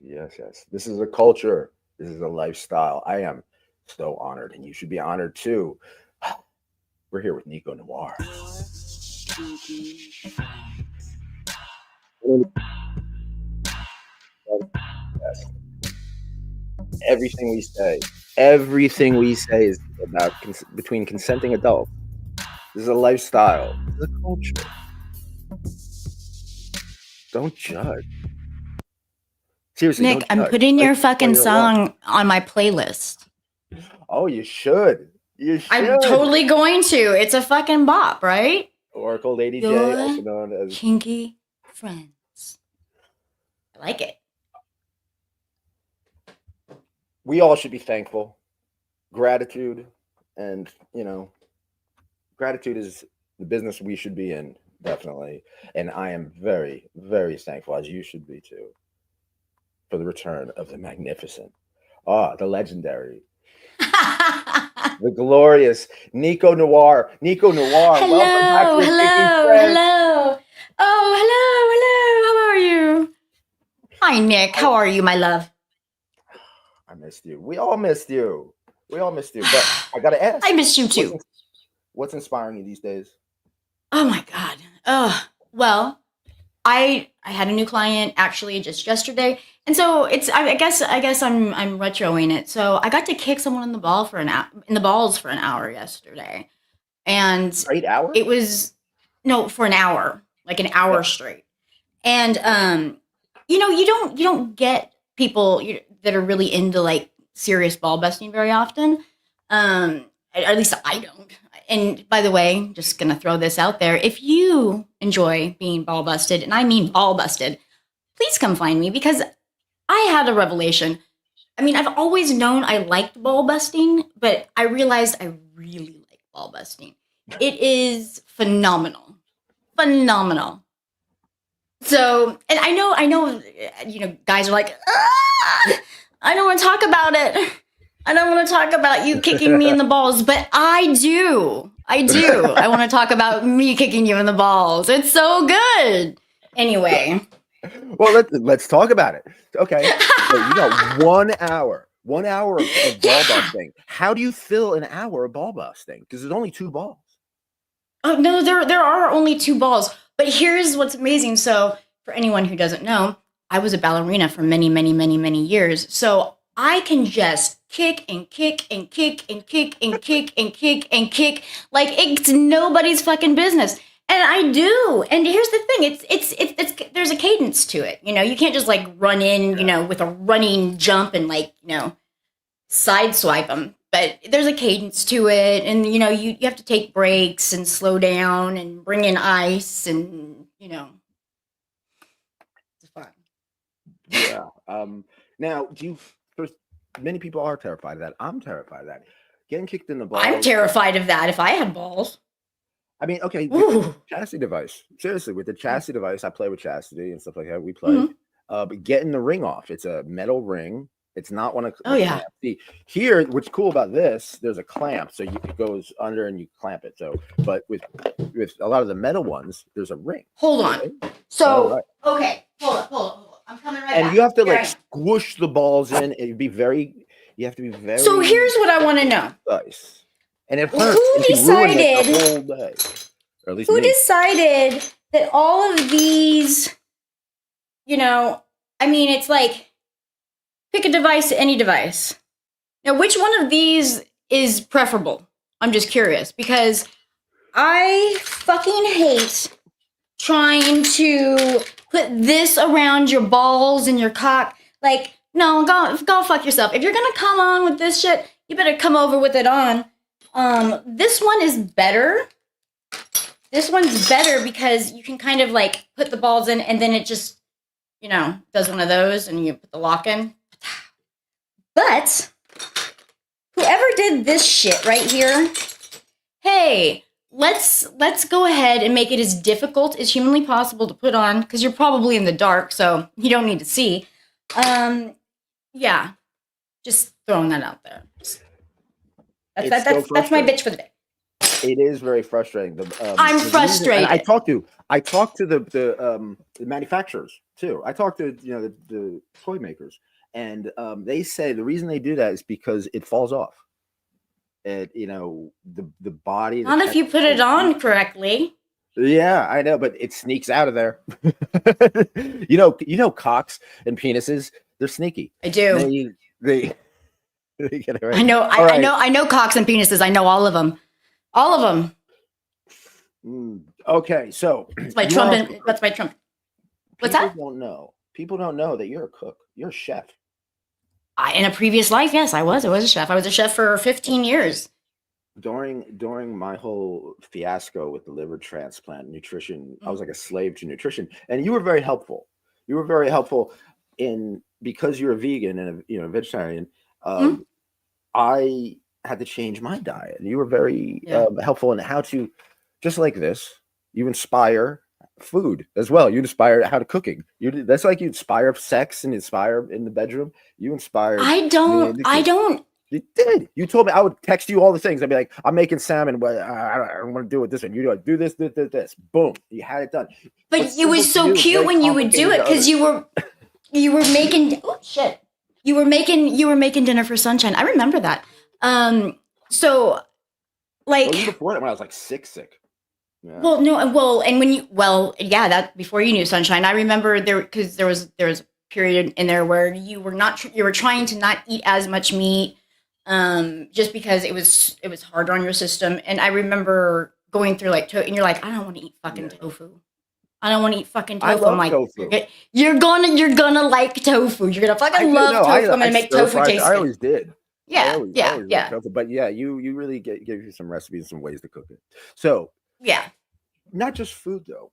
Yes, yes. This is a culture. This is a lifestyle. I am so honored, and you should be honored too. We're here with Nicco Noire. Everything we say, everything we say is about between consenting adults. This is a lifestyle. This is a culture. Don't judge. Seriously, Nick, don't I'm judge. putting your fucking Play along. song on my playlist. Oh, you should. You should. I'm totally going to. It's a fucking bop, right? Oracle Lady J, Your also known as kinky friends. I like it. We all should be thankful. Gratitude, and gratitude is the business we should be in, definitely. And I am very, very thankful, as you should be too, for the return of the magnificent, the legendary, the glorious Nicco Noire. Nicco Noire, Hello, welcome back to hello. Oh, hello. How are you? Hi, Nick. How are you, my love? I missed you. We all missed you. But I gotta ask. I missed you too. What's inspiring you these days? Oh my God. Oh, well, I had a new client actually just yesterday, and so I guess I'm retroing it. So I got to kick someone in the balls for an hour yesterday, and Straight hour? it was for an hour, like an hour straight. And you don't get people that are really into like serious ball busting very often. At least I don't. And by the way, just gonna throw this out there. If you enjoy being ball busted, and I mean ball busted, please come find me, because I had a revelation. I mean, I've always known I liked ball busting, but I realized I really like ball busting. It is phenomenal. Phenomenal. So, and I know, guys are like, I don't want to talk about it. I don't want to talk about you kicking me in the balls, but I do. I want to talk about me kicking you in the balls. It's so good. Anyway. Well, let's talk about it. Okay. So you got 1 hour. 1 hour of ball busting. How do you fill an hour of ball busting? Because there's only 2 balls. Oh, no, there are only 2 balls. But here's what's amazing. So for anyone who doesn't know, I was a ballerina for many, many, many, many years. So I can just kick and kick and kick and kick and kick and kick and kick like it's nobody's fucking business. And I do. And here's the thing. It's there's a cadence to it. You can't just like run in, with a running jump and like, side swipe them. But there's a cadence to it. And, you have to take breaks and slow down and bring in ice and, it's fun. Yeah. Now, many people are terrified of that. I'm terrified of that. Getting kicked in the balls. I'm terrified of that if I had balls. I mean, okay, with the Chastity device. Seriously, with the Chastity device, I play with Chastity and stuff like that. We play. Mm-hmm. But getting the ring off, it's a metal ring. It's not one of yeah. See, here, what's cool about this, there's a clamp, so it goes under and you clamp it. So, but with a lot of the metal ones, there's a ring. Hold on. Right? So, okay, hold on. I'm coming right back. And you have to squish the balls in. You have to be very. So here's what I want to know. Nice. And it hurts. Who decided? The whole day. Or at least who decided that all of these? It's like pick a device, any device. Now, which one of these is preferable? I'm just curious because I fucking hate trying to put this around your balls and your cock. Like, no, go fuck yourself. If you're gonna come on with this shit, you better come over with it on. This one is better. This one's better because you can kind of like put the balls in and then it just, does one of those and you put the lock in. But whoever did this shit right here, hey, let's go ahead and make it as difficult as humanly possible to put on because you're probably in the dark, so you don't need to see. Yeah, just throwing that out there. That's my bitch for the day. It is very frustrating. I'm frustrated. I talked to I talked to the manufacturers too. I talked to the toy makers, and they say the reason they do that is because it falls off. It the body, the Not if you put it on correctly. Yeah, I know, but it sneaks out of there. Cocks and penises, they're sneaky. I do. They get it right. I know. Right. I know cocks and penises. I know all of them. All of them. Okay, so that's my trumpet. That's my trumpet. What's that? People don't know that you're a cook. You're a chef. In a previous life, yes, I was a chef. I was a chef for 15 years. During my whole fiasco with the liver transplant nutrition, I was like a slave to nutrition, and you were very helpful. You were very helpful because you're a vegan and a vegetarian. I had to change my diet, and you were very helpful in how to, just like this. You inspire food as well. You inspire how to cooking. That's like you inspire sex and inspire in the bedroom. You inspire. I don't. You did. You told me. I would text you all the things. I'd be like, I'm making salmon, but I don't want to do it this way. You do this. Boom. You had it done. But it was so cute when you would do it because you were making. Oh shit! You were making dinner for Sunshine. I remember that. So, like. Well, before that, when I was like sick. Yeah. Well, no. Well, and that before you knew Sunshine, I remember because there was a period in there where you were trying to not eat as much meat. Just because it was harder on your system. And I remember going through and you're like, I don't want to eat fucking tofu. I don't want to eat fucking tofu. I love tofu. You're gonna like tofu. You're gonna fucking love tofu. I'm gonna make tofu taste good. I always did. Yeah, I always tofu. But yeah, you really gave you some recipes and some ways to cook it. So yeah, not just food though.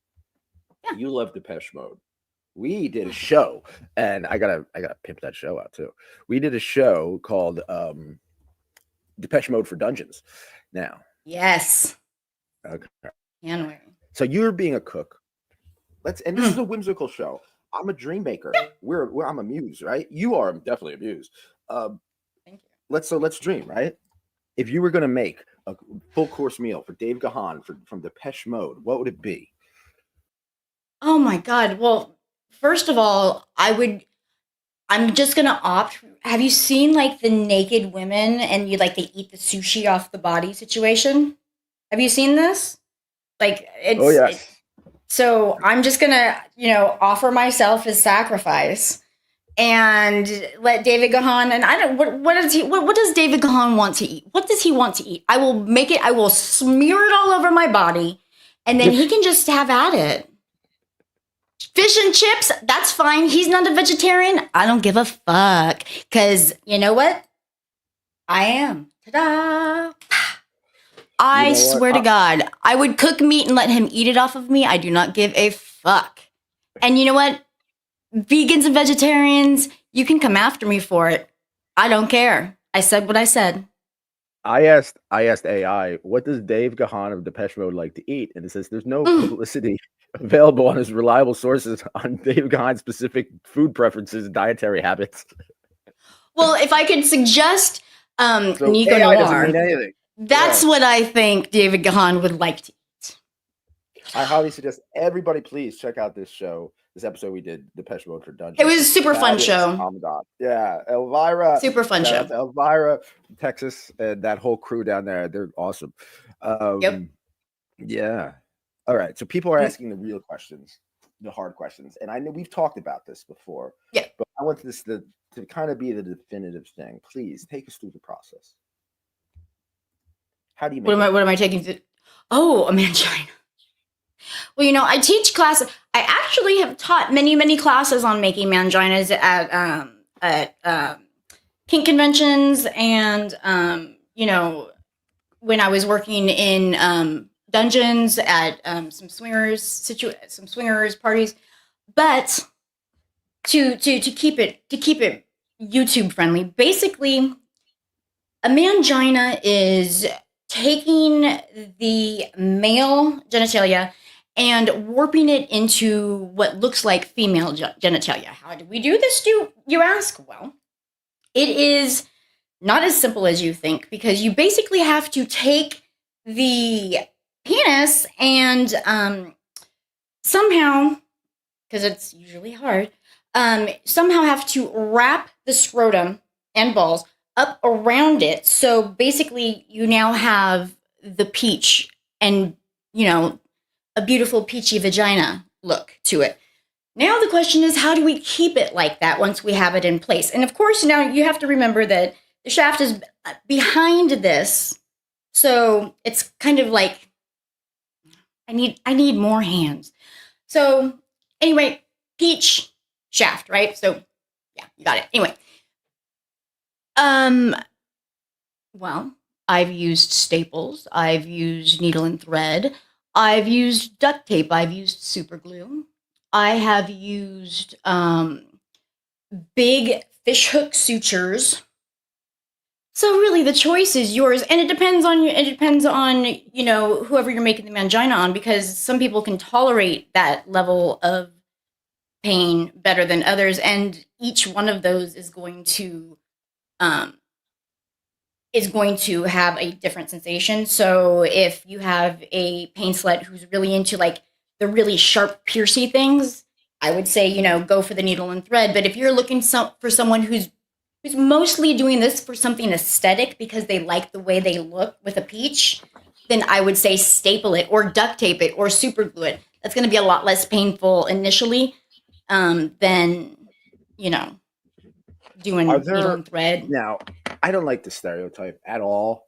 Yeah. You love Depeche Mode. We did a show, and I gotta pimp that show out too. We did a show called Depeche Mode for Dungeons. Now, yes, okay. Can't wait. So you're being a cook. And this is a whimsical show. I'm a dream maker. I'm a muse, right? You are definitely a muse. Thank you. Let's dream, right? If you were gonna make a full course meal for Dave Gahan from Depeche Mode, what would it be? Oh my God! Well, first of all, I'm just gonna opt. Have you seen like the naked women and they eat the sushi off the body situation? Have you seen this? Like it's. Oh yeah. So I'm just gonna offer myself as sacrifice and let David Gahan and I don't what does David Gahan want to eat? What does he want to eat? I will make it. I will smear it all over my body, and then he can just have at it. Fish and chips, that's fine. He's not a vegetarian. I don't give a fuck. Because you know what? I am. Ta-da! I swear to God, I would cook meat and let him eat it off of me. I do not give a fuck. And you know what? Vegans and vegetarians, you can come after me for it. I don't care. I said what I said. I asked AI, what does Dave Gahan of Depeche Mode like to eat? And it says there's no publicity available on his reliable sources on Dave Gahan's specific food preferences and dietary habits. Well, if I could suggest Nicco Noire, that's what I think David Gahan would like to eat. I highly suggest everybody please check out this episode we did, Depeche Mode for Dungeons. It was a super fun show. Yeah, Elvira. Super fun show. Elvira from Texas and that whole crew down there, they're awesome. Yep. Yeah. All right. So people are asking the real questions, the hard questions. And I know we've talked about this before. Yeah. But I want this to kind of be the definitive thing. Please take us through the process. How do you make what am I taking to? Oh, a mangina. Well, I teach classes. I actually have taught many, many classes on making manginas at kink conventions, and when I was working in dungeons at some swingers parties. But to keep it YouTube friendly, basically, a mangina is taking the male genitalia and warping it into what looks like female genitalia. How do we do this, you ask? Well, it is not as simple as you think, because you basically have to take the penis and somehow, because it's usually hard, somehow have to wrap the scrotum and balls up around it. So basically, you now have the peach and, you know, a beautiful peachy vagina look to it. Now the question is, how do we keep it like that once we have it in place? And of course, now you have to remember that the shaft is behind this, so it's kind of like I need more hands. So anyway, peach shaft, right? So yeah, you got it. Anyway, um, well, I've used staples, I've used needle and thread, I've used duct tape, I've used super glue, I have used big fishhook sutures. So really, the choice is yours, and it depends on you. It depends on, you know, whoever you're making the mangina on, because some people can tolerate that level of pain better than others, and each one of those um, is going to have a different sensation. So if you have a pain slut who's really into like the really sharp, piercy things, I would say, you know, go for the needle and thread. But if you're looking for someone who's mostly doing this for something aesthetic because they like the way they look with a peach, then I would say staple it or duct tape it or super glue it. That's going to be a lot less painful initially than, you know, Are doing needle there and thread. now? I don't like the stereotype at all.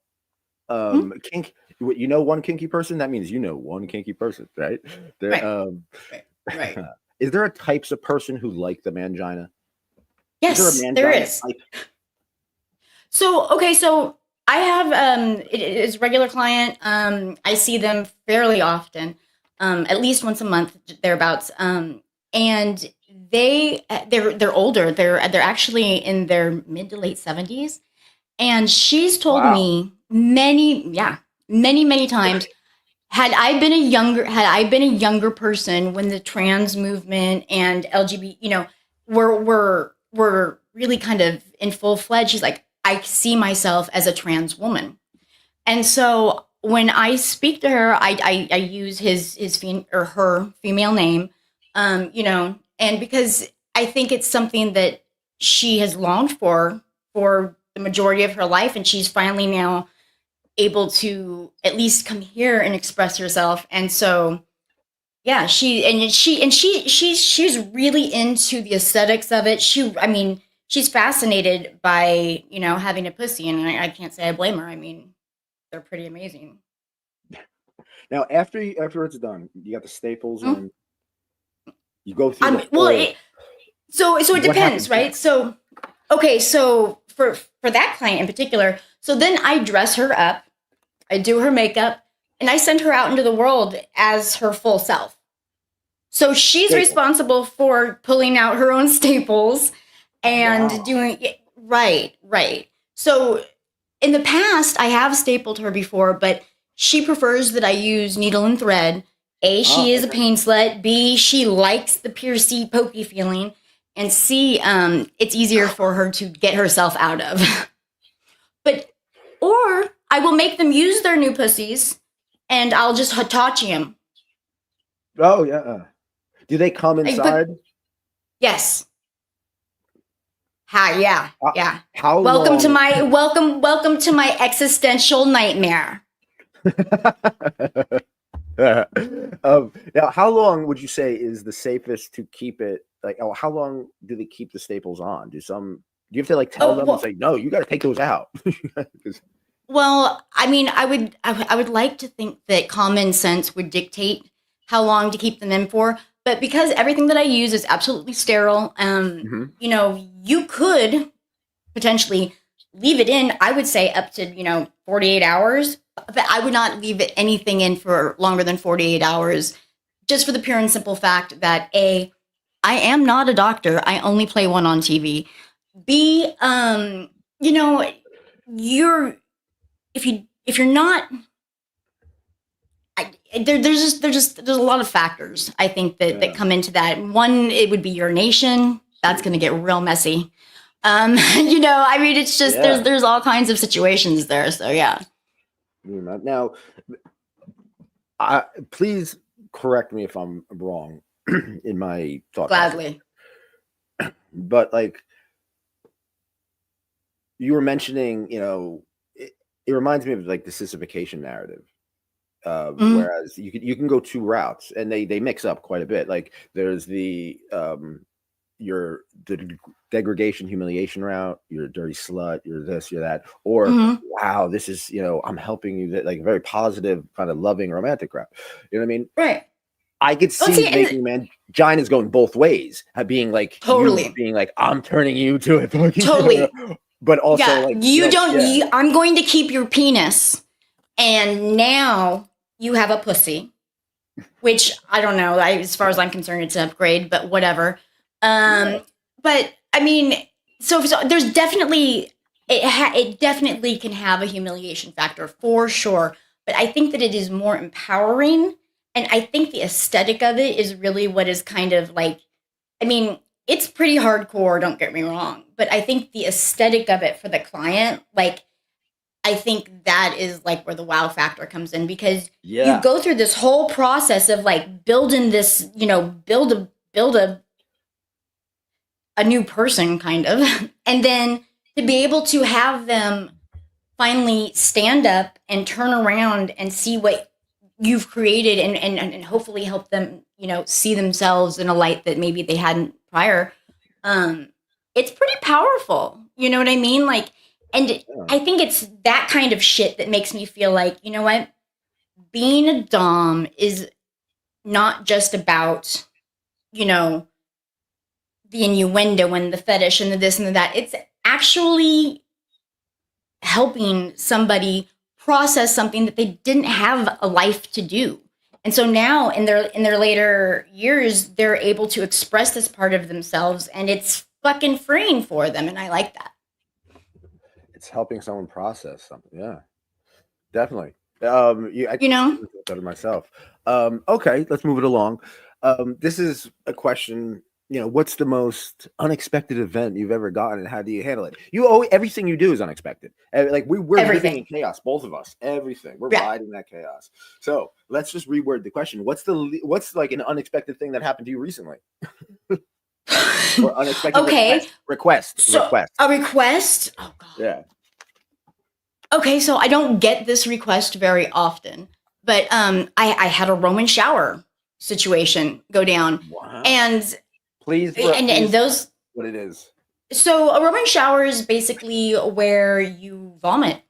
Hmm? Kink. You know one kinky person. That means you know one kinky person, right? There. Right, right, right. Is there a types of person who like the mangina? Is there a Yes, there mangina is. type? So okay, so I have it is a regular client. I see them fairly often, at least once a month thereabouts. And they're older. They're actually in their mid to late 70s. And she's told Wow. me many times, had I been a younger person when the trans movement and LGBT, you know, were really kind of in full fledged, she's like, I see myself as a trans woman. And so when I speak to her, I use or her female name, you know, and because I think it's something that she has longed for the majority of her life, and she's finally now able to at least come here and express herself. And so yeah, she's really into the aesthetics of it. I mean, she's fascinated by, you know, having a pussy, and I can't say I blame her. I mean, they're pretty amazing. Now, after it's done, you got the staples Mm. in. You go through the Well, whole. so it What depends, happens right? next? So okay, so for that client in particular, so then I dress her up, I do her makeup, and I send her out into the world as her full self. So she's Staple. responsible for pulling out her own staples and Wow. doing it. Right, right. So in the past, I have stapled her before, but she prefers that I use needle and thread. A, Oh, she is a okay. pain slut. B, she likes the piercy, pokey feeling. And C, it's easier for her to get herself out of. But, or I will make them use their new pussies and I'll just Hitachi them. Oh yeah. Do they come But inside? yes. Hi, yeah, Uh, yeah. how Welcome to long? my welcome to my existential nightmare. Now, how long would you say is the safest to keep it? Like, oh, how long do they keep the staples on? Do you have to like tell Oh them and well, say, no, you got to take those out? 'Cause- well, I mean, I would like to think that common sense would dictate how long to keep them in for, but because everything that I use is absolutely sterile, Mhm. you know, you could potentially leave it in. I would say up to, you know, 48 hours, but I would not leave it anything in for longer than 48 hours, just for the pure and simple fact that A, I am not a doctor. I only play one on TV. B, you know, you're if you're not, there's a lot of factors I think that Yeah. come into that. One, it would be urination. That's going to get real messy. You know, I mean, it's just Yeah. there's all kinds of situations there. So yeah. Now, please correct me if I'm wrong in my thought process. Gladly. But like you were mentioning, it reminds me of like the sissification narrative. Mhm. Whereas you can go two routes, and they mix up quite a bit. Like there's the degradation, humiliation route. You're a dirty slut. You're this. You're that. Or Mhm. wow, this is I'm helping you. That like very positive, kind of loving, romantic route. You know what I mean? Right. I could Well, see see, and making manginas going both ways, being like you totally, being like I'm turning you to a fucking totally. but also Yeah, like you don't. yeah. I'm going to keep your penis, and now you have a pussy, which I don't know. As far as I'm concerned, it's an upgrade, but whatever. Yeah. But I mean, so there's definitely it definitely can have a humiliation factor for sure. But I think that it is more empowering, and I think the aesthetic of it is really what is kind of like. I mean, it's pretty hardcore. Don't get me wrong, but I think the aesthetic of it for the client, like I think that is like where the wow factor comes in because you Yeah. go through this whole process of like building this, build a new person kind of. And then to be able to have them finally stand up and turn around and see what you've created and hopefully help them, see themselves in a light that maybe they hadn't prior. Um, it's pretty powerful. You know what I mean? Like, and Yeah. I think it's that kind of shit that makes me feel like, you know what? Being a Dom is not just about, you know, the innuendo and the fetish and the this and the that. It's actually helping somebody process something that they didn't have a life to do. And so now in their later years, they're able to express this part of themselves and it's fucking freeing for them. And I like that. It's helping someone process something. Yeah, definitely. I You know? better myself. Okay, let's move it along. This is a question. What's the most unexpected event you've ever gotten, and how do you handle it? Everything you do is unexpected. Like we're living in Everything. chaos, both of us. Everything we're Yeah. riding that chaos. So let's just reword the question. What's like an unexpected thing that happened to you recently, or unexpected Okay. request? So a request? Oh god. Yeah. Okay, so I don't get this request very often, but I had a Roman shower situation go down, Wow. and Please, and please, those. what it is. So a Roman shower is basically where you vomit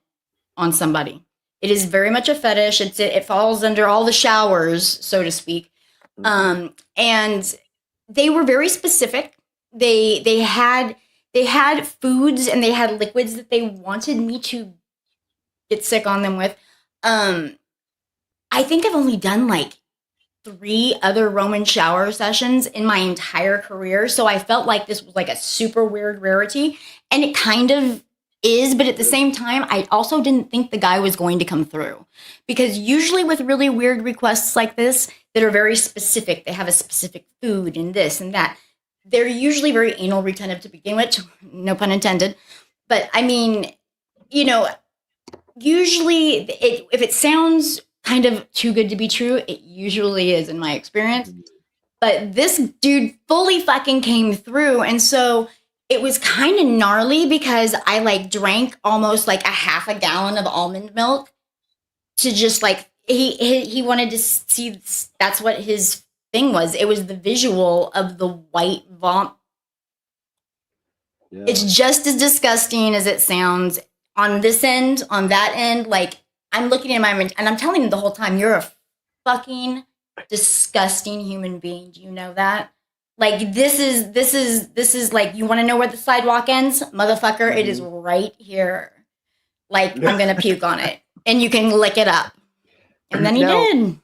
on somebody. It is very much a fetish. It falls under all the showers, so to speak. And they were very specific. They had foods and they had liquids that they wanted me to get sick on them with. I think I've only done like 3 other Roman shower sessions in my entire career. So I felt like this was like a super weird rarity. And it kind of is, but at the same time, I also didn't think the guy was going to come through. Because usually with really weird requests like this that are very specific, they have a specific food and this and that. They're usually very anal retentive to begin with, no pun intended. But I mean, usually if it sounds kind of too good to be true, it usually is in my experience. But this dude fully fucking came through. And so it was kind of gnarly because I like drank almost like a half a gallon of almond milk to just like, he wanted to see, that's what his thing was. It was the visual of the white vomit. Yeah. It's just as disgusting as it sounds on this end, on that end. Like I'm looking at my and I'm telling him the whole time, you're a fucking disgusting human being. Do you know that? Like this is like, you want to know where the sidewalk ends, motherfucker? It is right here. Like I'm gonna puke on it, and you can lick it up. And then he Now, did.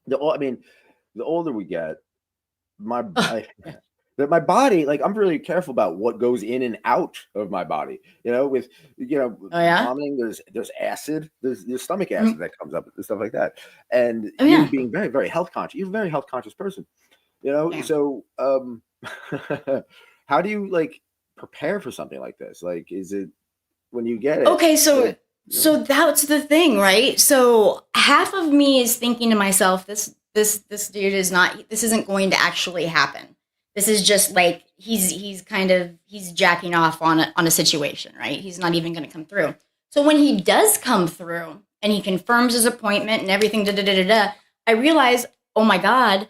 the older we get, my body, like I'm really careful about what goes in and out of my body. With Oh yeah. vomiting, there's acid, there's stomach acid that comes up and stuff like that. And Oh you yeah. being very, very health conscious, you're a very health conscious person. Damn. So how do you like prepare for something like this? Like, is it when you get it? Okay, so So that's the thing, right? So half of me is thinking to myself, this dude is not. This isn't going to actually happen. This is just like he's jacking off on a situation, right? He's not even going to come through. So when he does come through and he confirms his appointment and everything, I realize, oh my god,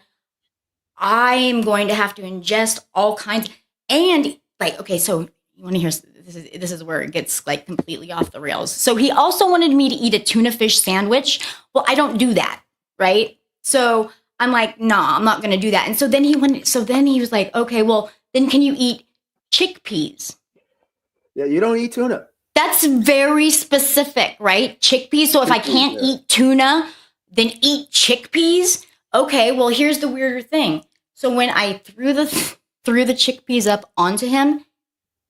I am going to have to ingest all kinds. And like, okay, so you want to hear this is where it gets like completely off the rails. So he also wanted me to eat a tuna fish sandwich. Well, I don't do that, right? So I'm like, nah, I'm not going to do that. And so then he was like, okay, well, then can you eat chickpeas? Yeah, you don't eat tuna. That's very specific, right? Chickpeas. So if I can't eat tuna, then eat chickpeas. Okay, well, here's the weirder thing. So when I threw the chickpeas up onto him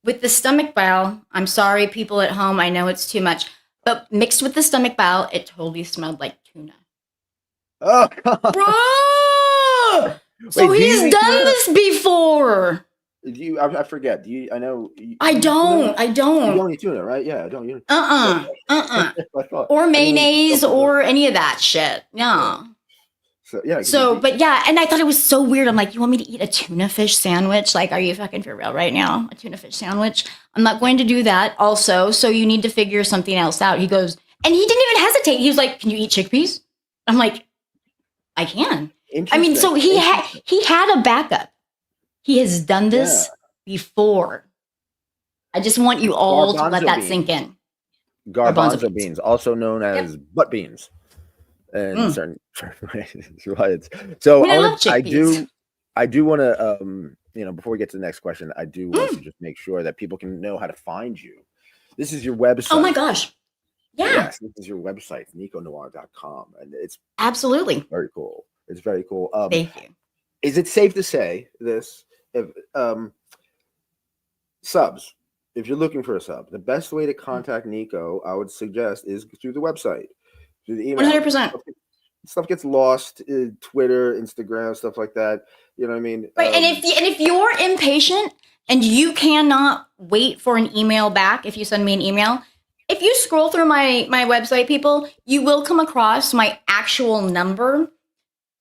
with the stomach bile, I'm sorry, people at home, I know it's too much, but mixed with the stomach bile, it totally smelled like tuna. Oh, God. Bro! So Wait, he's done this before. I forget. I know. I don't. You don't eat tuna, right? Yeah, I don't. I thought. Or mayonnaise or any of that shit. No. So yeah. But yeah, and I thought it was so weird. I'm like, you want me to eat a tuna fish sandwich? Like, are you fucking for real right now? A tuna fish sandwich? I'm not going to do that. Also, so you need to figure something else out. He goes, and he didn't even hesitate. He was like, "Can you eat chickpeas?" I'm like, "I can." I mean, so he had a backup. He has done this before. I just want you all to let that sink in. Garbanzo beans, also known as butt beans. And certain ways. So I do want to before we get to the next question, I do want to just make sure that people can know how to find you. This is your website. Oh my gosh. Yeah. Yes, this is your website, nicconoire.com. And it's absolutely very cool. It's very cool. Thank you. Is it safe to say this? If subs, if you're looking for a sub, the best way to contact Nicco, I would suggest, is through the website. Through the email. 100%. Stuff gets lost, Twitter, Instagram, stuff like that. You know what I mean? Right. And if you're impatient and you cannot wait for an email back, if you send me an email, if you scroll through my website, people, you will come across my actual number.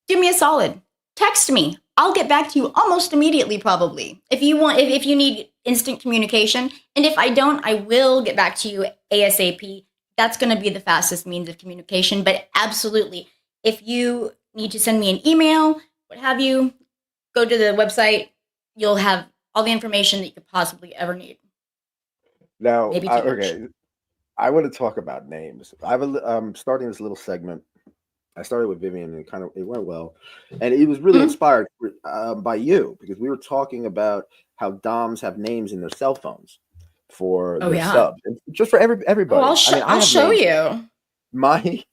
Do me a solid. Text me. I'll get back to you almost immediately, probably. If you need instant communication. And if I don't, I will get back to you ASAP. That's going to be the fastest means of communication. But absolutely, if you need to send me an email, what have you, go to the website. You'll have all the information that you could possibly ever need. Now, I want to talk about names. I'm starting this little segment. I started with Vivian and it went well. And it was really inspired by you, because we were talking about how Doms have names in their cell phones for their subs. And just for everybody. I'll show you. My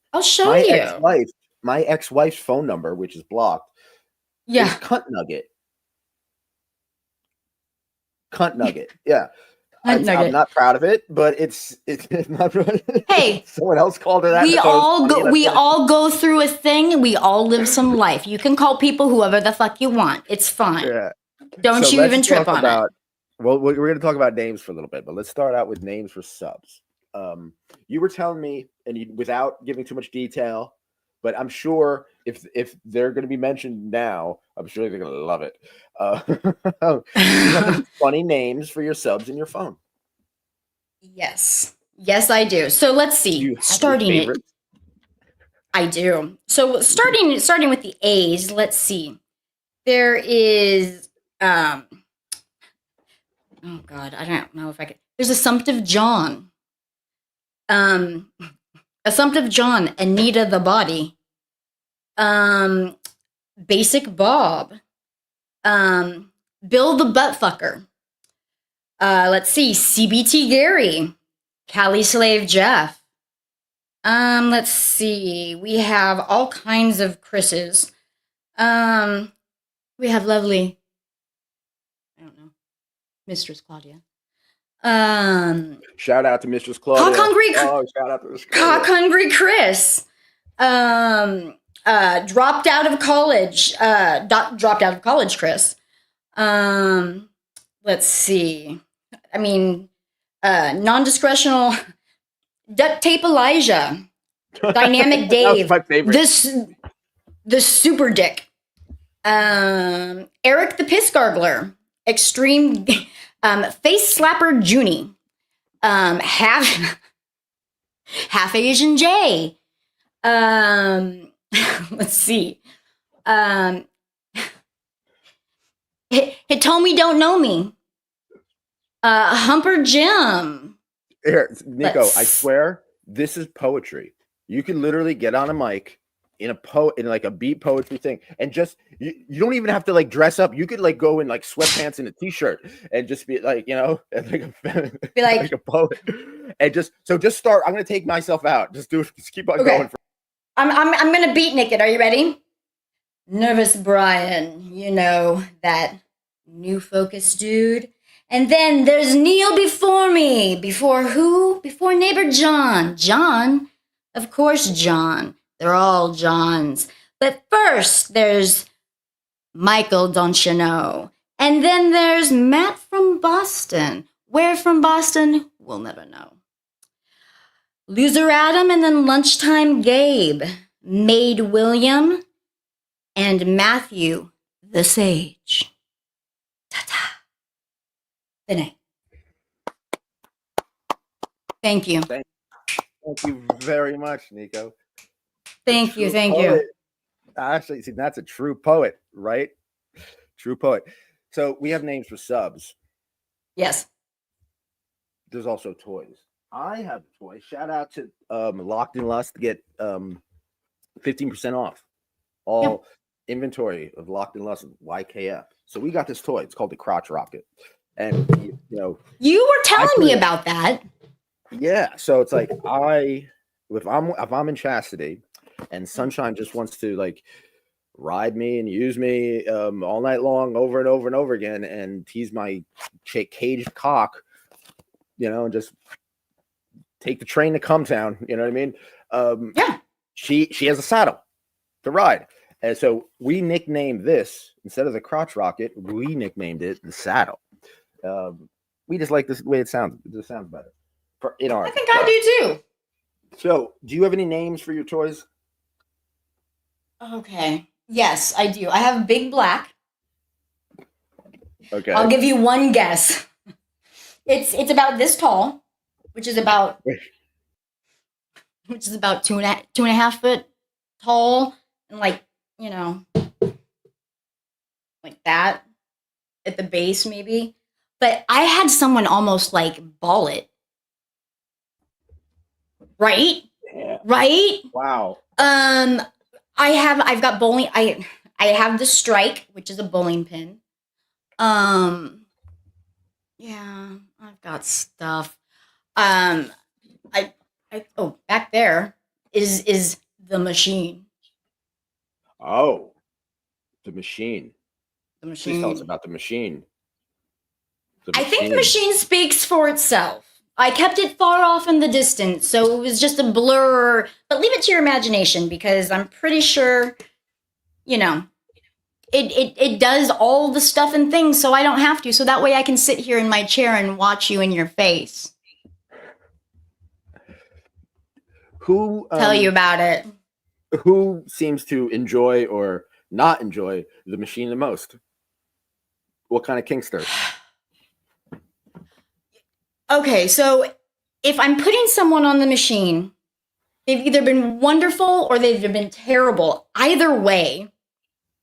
ex-wife's phone number, which is blocked, is Cunt Nugget. Cunt Nugget. Yeah. I'm not proud of it, but it's not. Hey, someone else called it that. We all go through a thing, and we all live some life. You can call people whoever the fuck you want. It's fine. Yeah. Don't you even trip on it. Well, we're going to talk about names for a little bit, but let's start out with names for subs. You were telling me, and without giving too much detail, but I'm sure if they're going to be mentioned now, I'm sure they're going to love it. You have funny names for your subs in your phone. Yes, I do. So let's see. Starting it, I do. So starting with the A's. Let's see. There is. Oh God, I don't know if I could. There's Assumptive John. Assumptive John, Anita the Body, Basic Bob, Bill the Buttfucker. Let's see, CBT Gary, Cali Slave Jeff. Let's see, we have all kinds of Chris's. We have lovely, I don't know, Mistress Claudia. Shout out to Mistress Claudia. Cock Hungry. Shout out to Mistress Cock Hungry Chris. Dropped out of college. Dropped out of college, Chris. Let's see. I mean, non-discretional Duct Tape Elijah, Dynamic That was Dave, my favorite. the Super Dick, Eric the Piss Gargler, Extreme Face Slapper Junie, half Asian J. Let's see. Hitomi Don't Know Me. Humper Jim. Here, Nico, I Let's- swear this is poetry. You can literally get on a mic in like a beat poetry thing, and just you don't even have to like dress up. You could like go in like sweatpants and a t-shirt and just be like, you know, and like Be like, like a poet. And just start. I'm gonna take myself out. Just keep on Okay. going. I'm gonna beat Nick it. Are you ready? Nervous Brian, you know, that new focus dude. And then there's Neil before me. Before who? Before neighbor John. John? Of course, John. They're all Johns. But first, there's Michael, don't you know? And then there's Matt from Boston. Where from Boston? We'll never know. Loser Adam, and then Lunchtime Gabe. Maid William, and Matthew the Sage. Ta-ta. Vinay. Thank you. Thank you very much, Nico. Thank you. True Thank poet. you. Actually, see, that's a true poet, right? True poet. So we have names for subs. Yes. There's also toys. I have a toy. Shout out to Locked in Lust to get 15% off all inventory of Locked in Lust YKF. So we got this toy. It's called the Crotch Rocket, and you know, You were telling me about that. yeah. So it's like if I'm in Chastity, and Sunshine just wants to like ride me and use me all night long, over and over and over again, and tease my caged cock, you know, and just take the train to Come Town. You know what I mean? Yeah. She has a saddle to ride. And so we nicknamed this, instead of the Crotch Rocket, we nicknamed it the Saddle. We just like this way it sounds. It just sounds better. I think I do too. So, do you have any names for your toys? Okay. Yes, I do. I have Big Black. Okay. I'll give you one guess. It's about this tall, which is about two and a half foot tall, and like, you know, like that at the base maybe. But I had someone almost like ball it. Right? Yeah. Right? Wow. I've got bowling. I have the strike, which is a bowling pin. Yeah, I've got stuff. Back there is the machine. Oh, the machine. The Please tell us machine. about the machine. I think the machine speaks for itself. I kept it far off in the distance, so it was just a blur. But leave it to your imagination, because I'm pretty sure, you know, it does all the stuff and things, so I don't have to. So that way I can sit here in my chair and watch you in your face. Who Tell you about it. Who seems to enjoy or not enjoy the machine the most? What kind of kinkster? Okay, so if I'm putting someone on the machine, they've either been wonderful or they've been terrible. Either way,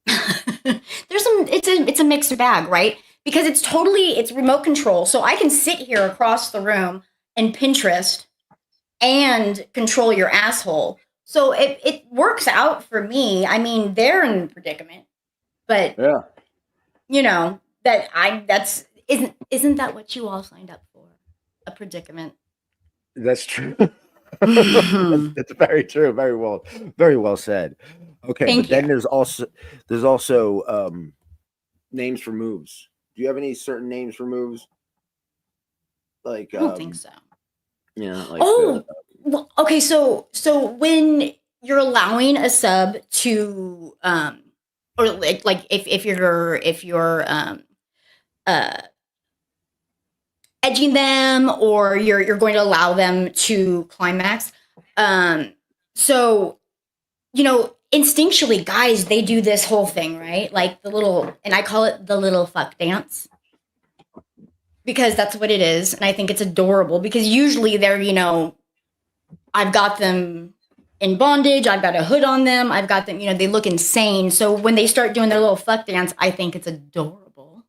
it's a mixed bag, right? Because it's remote control. So I can sit here across the room and Pinterest and control your asshole. So it works out for me. I mean, they're in a predicament, but Yeah. you know, isn't that what you all signed up for? A predicament. That's true. That's very true. Very well said. Okay, Thank but then you. there's also names for moves. Do you have any certain names for moves? Like I don't think so. you know, like Well, okay, so when you're allowing a sub to or like if you're edging them or you're going to allow them to climax. So, instinctually, guys, they do this whole thing, right? Like the little, and I call it the little fuck dance because that's what it is. And I think it's adorable because usually they're, I've got them in bondage. I've got a hood on them. I've got them, they look insane. So when they start doing their little fuck dance, I think it's adorable.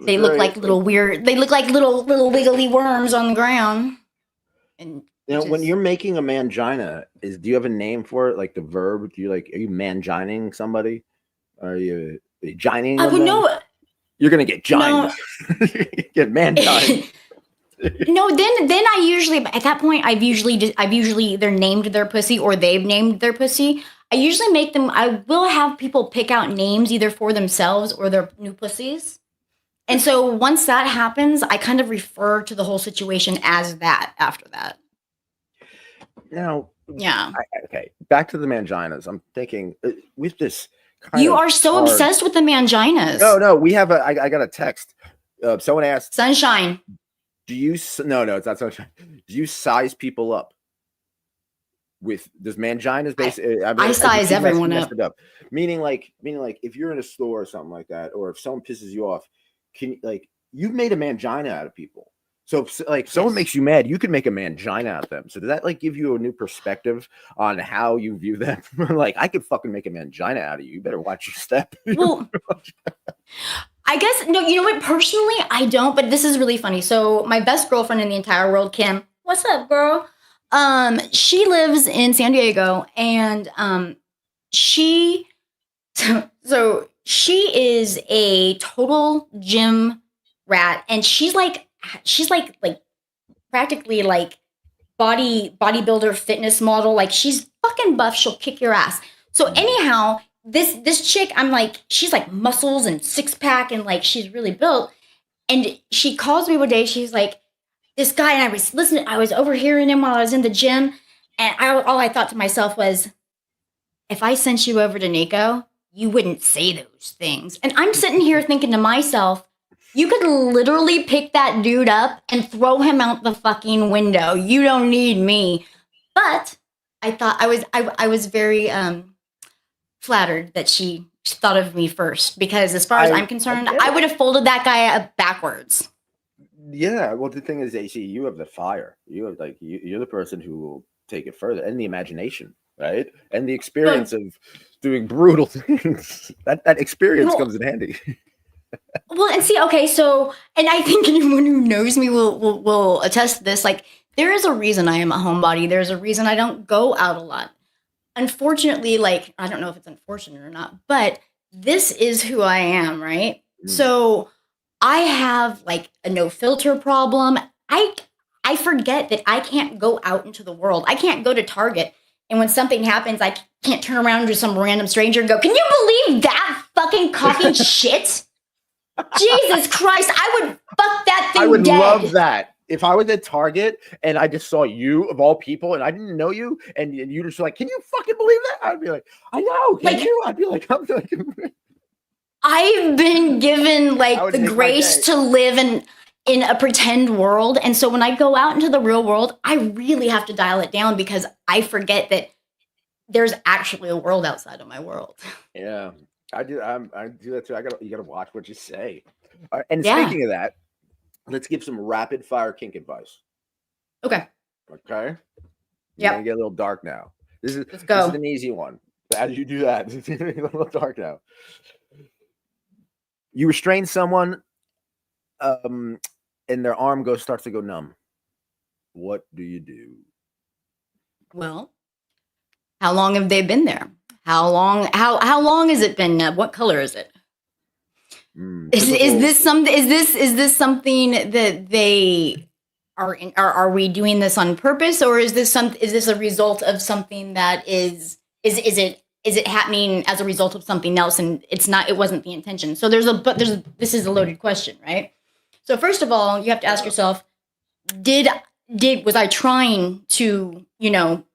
They look like little weird, they look like little wiggly worms on the ground. And when you're making a mangina, do you have a name for it? Like the verb? Are you mangining somebody? Are you gining? I would know. You're gonna get gined. No. Get mangine. No, then I usually at that point I've usually either named their pussy or they've named their pussy. I usually make them. I will have people pick out names either for themselves or their new pussies. And so once that happens, I kind of refer to the whole situation as that after that. Now, yeah. Okay, back to the manginas. I'm thinking with this. You are so obsessed with the manginas. No, we have I got a text. Someone asked. Sunshine. Do you? No, it's not sunshine. Do you size people up? Does manginas basically? I size everyone up. Meaning like if you're in a store or something like that, or if someone pisses you off, you've made a mangina out of people. So if someone makes you mad, you can make a mangina out of them. So does that give you a new perspective on how you view them? I could fucking make a mangina out of you. You better watch your step. Well, I guess no. You know what? Personally, I don't. But this is really funny. So my best girlfriend in the entire world, Kim. What's up, girl? She lives in San Diego, and she is a total gym rat, and she's practically bodybuilder fitness model. Like she's fucking buff. She'll kick your ass. So anyhow, this chick, she's like muscles and six pack and she's really built. And she calls me one day. She's like, this guy, and I was overhearing him while I was in the gym. And all I thought to myself was, if I sent you over to Nicco, you wouldn't say those things. And I'm sitting here thinking to myself, you could literally pick that dude up and throw him out the fucking window. You don't need me. But I thought I was very flattered that she thought of me first, because as far as I'm concerned, I would have folded that guy up backwards. Yeah, well, the thing is, AC, you have the fire. You have you're the person who will take it further, and the imagination, right? And the experience of doing brutal things. That experience comes in handy. Well, and see, okay, so, and I think anyone who knows me will attest to this. There is a reason I am a homebody. There's a reason I don't go out a lot. Unfortunately, I don't know if it's unfortunate or not, but this is who I am, right? So I have a no filter problem. I forget that I can't go out into the world. I can't go to Target, and when something happens, I can't turn around to some random stranger and go, "Can you believe that fucking cocky shit?" Jesus Christ, I would fuck that thing dead. I would love that. If I was at Target and I just saw you of all people and I didn't know you and you just can you fucking believe that? I'd be like, I know. Can you? I'd be like, I'm like, I've been given the grace to live in a pretend world. And so when I go out into the real world, I really have to dial it down because I forget that there's actually a world outside of my world. Yeah. I do that too. You gotta watch what you say. And speaking of that, let's give some rapid fire kink advice. Okay. Yeah. Gonna get a little dark now. Let's go. This is an easy one. How do you do that? It's a little dark now. You restrain someone, and their arm starts to go numb. What do you do? Well, how long have they been there? How long has it been? What color is it? Is this something that they are we doing this on purpose, or is this a result of something that is it happening as a result of something else, and it wasn't the intention? So this is a loaded question, right? So first of all, you have to ask yourself, was I trying to,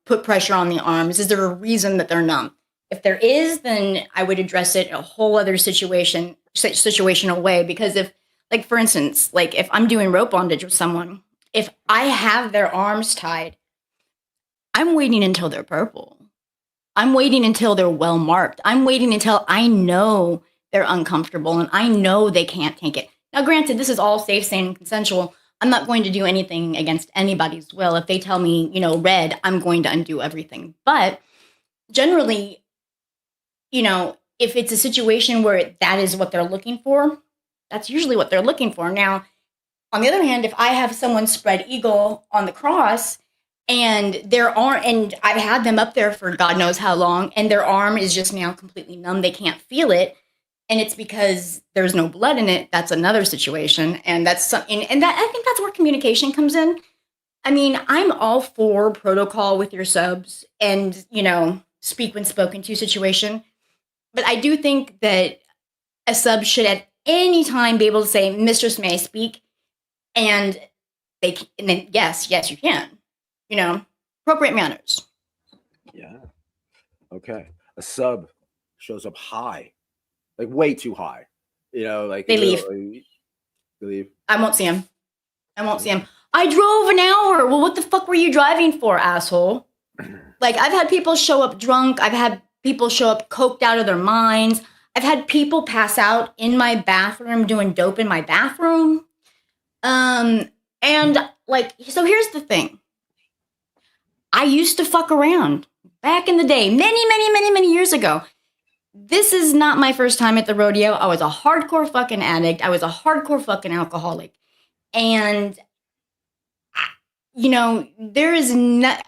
put pressure on the arms? Is there a reason that they're numb? If there is, then I would address it in a whole other situational way. Because if, Like, for instance, like if I'm doing rope bondage with someone, if I have their arms tied, I'm waiting until they're purple. I'm waiting until they're well marked. I'm waiting until I know they're uncomfortable and I know they can't take it. Now, granted, this is all safe, sane, and consensual. I'm not going to do anything against anybody's will. If they tell me, red, I'm going to undo everything. But generally, if it's a situation where that is what they're looking for, that's usually what they're looking for. Now, on the other hand, if I have someone spread eagle on the cross and and I've had them up there for God knows how long, and their arm is just now completely numb, they can't feel it, and it's because there's no blood in it, that's another situation. And that's something, and that I think that's where communication comes in. I mean, I'm all for protocol with your subs and, speak when spoken to situation. But I do think that a sub should at any time be able to say, "Mistress, may I speak?" And and then yes, you can. Appropriate manners. Yeah. Okay. A sub shows up high, like way too high. Like They leave. They leave. I won't see him. I drove an hour. Well, what the fuck were you driving for, asshole? Like, I've had people show up drunk. I've had people show up coked out of their minds. I've had people pass out in my bathroom doing dope in my bathroom. And so here's the thing. I used to fuck around back in the day, many, many, many, many years ago. This is not my first time at the rodeo. I was a hardcore fucking addict. I was a hardcore fucking alcoholic. And, there is not...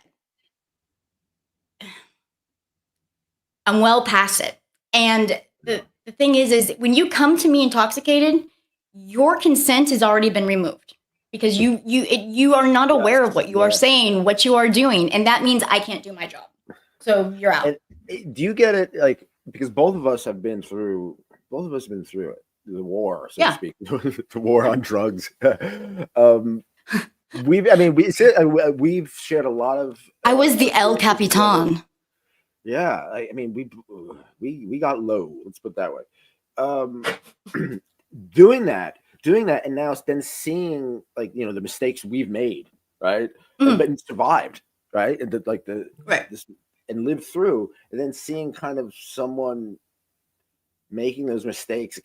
I'm well past it. And the thing is when you come to me intoxicated, your consent has already been removed because you are not aware of what you are saying, what you are doing, and that means I can't do my job. So you're out. And do you get it? Like, because both of us have been through it, the war, so to speak, the war on drugs. We've shared a lot of. I was the El Capitan. Yeah, I mean, we got low. Let's put it that way. Doing that, and now then seeing the mistakes we've made, right? But survived, right? And and lived through, and then seeing kind of someone making those mistakes,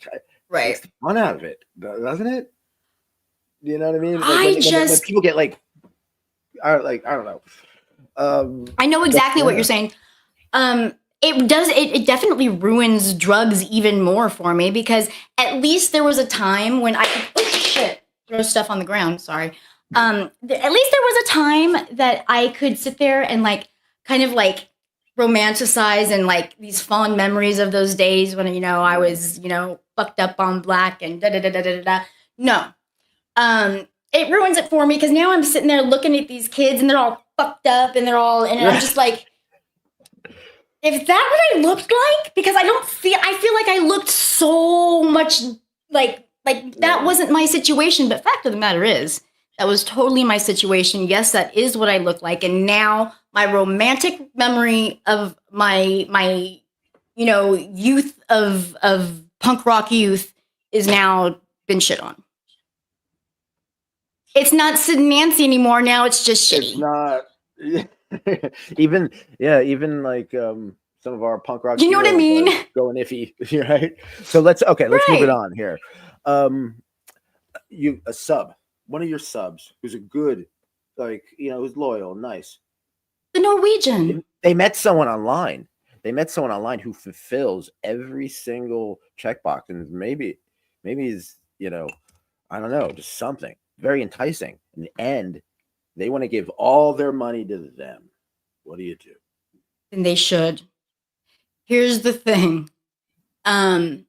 takes the fun out of it, doesn't it? You know what I mean? When people get I don't know. I know exactly what you're saying. It definitely ruins drugs even more for me because at least there was a time when I could, throw stuff on the ground. Sorry. At least there was a time that I could sit there and kind of romanticize and these fond memories of those days when, I was, fucked up on black and da da da da da da. No. It ruins it for me because now I'm sitting there looking at these kids and they're all fucked up and I'm just like, is that what I looked like? Because I feel like I looked so much like that wasn't my situation. But fact of the matter is, that was totally my situation. Yes, that is what I look like. And now my romantic memory of my youth of punk rock youth is now been shit on. It's not Sid and Nancy anymore. Now it's just shitty. It's not. even some of our punk rock. You know what I mean? Going iffy, right? So let's move it on here. A sub, one of your subs who's a good, who's loyal, nice. The Norwegian. They met someone online. Who fulfills every single checkbox, and maybe is I don't know, just something very enticing. In the end, they want to give all their money to them. What do you do? And they should. Here's the thing. I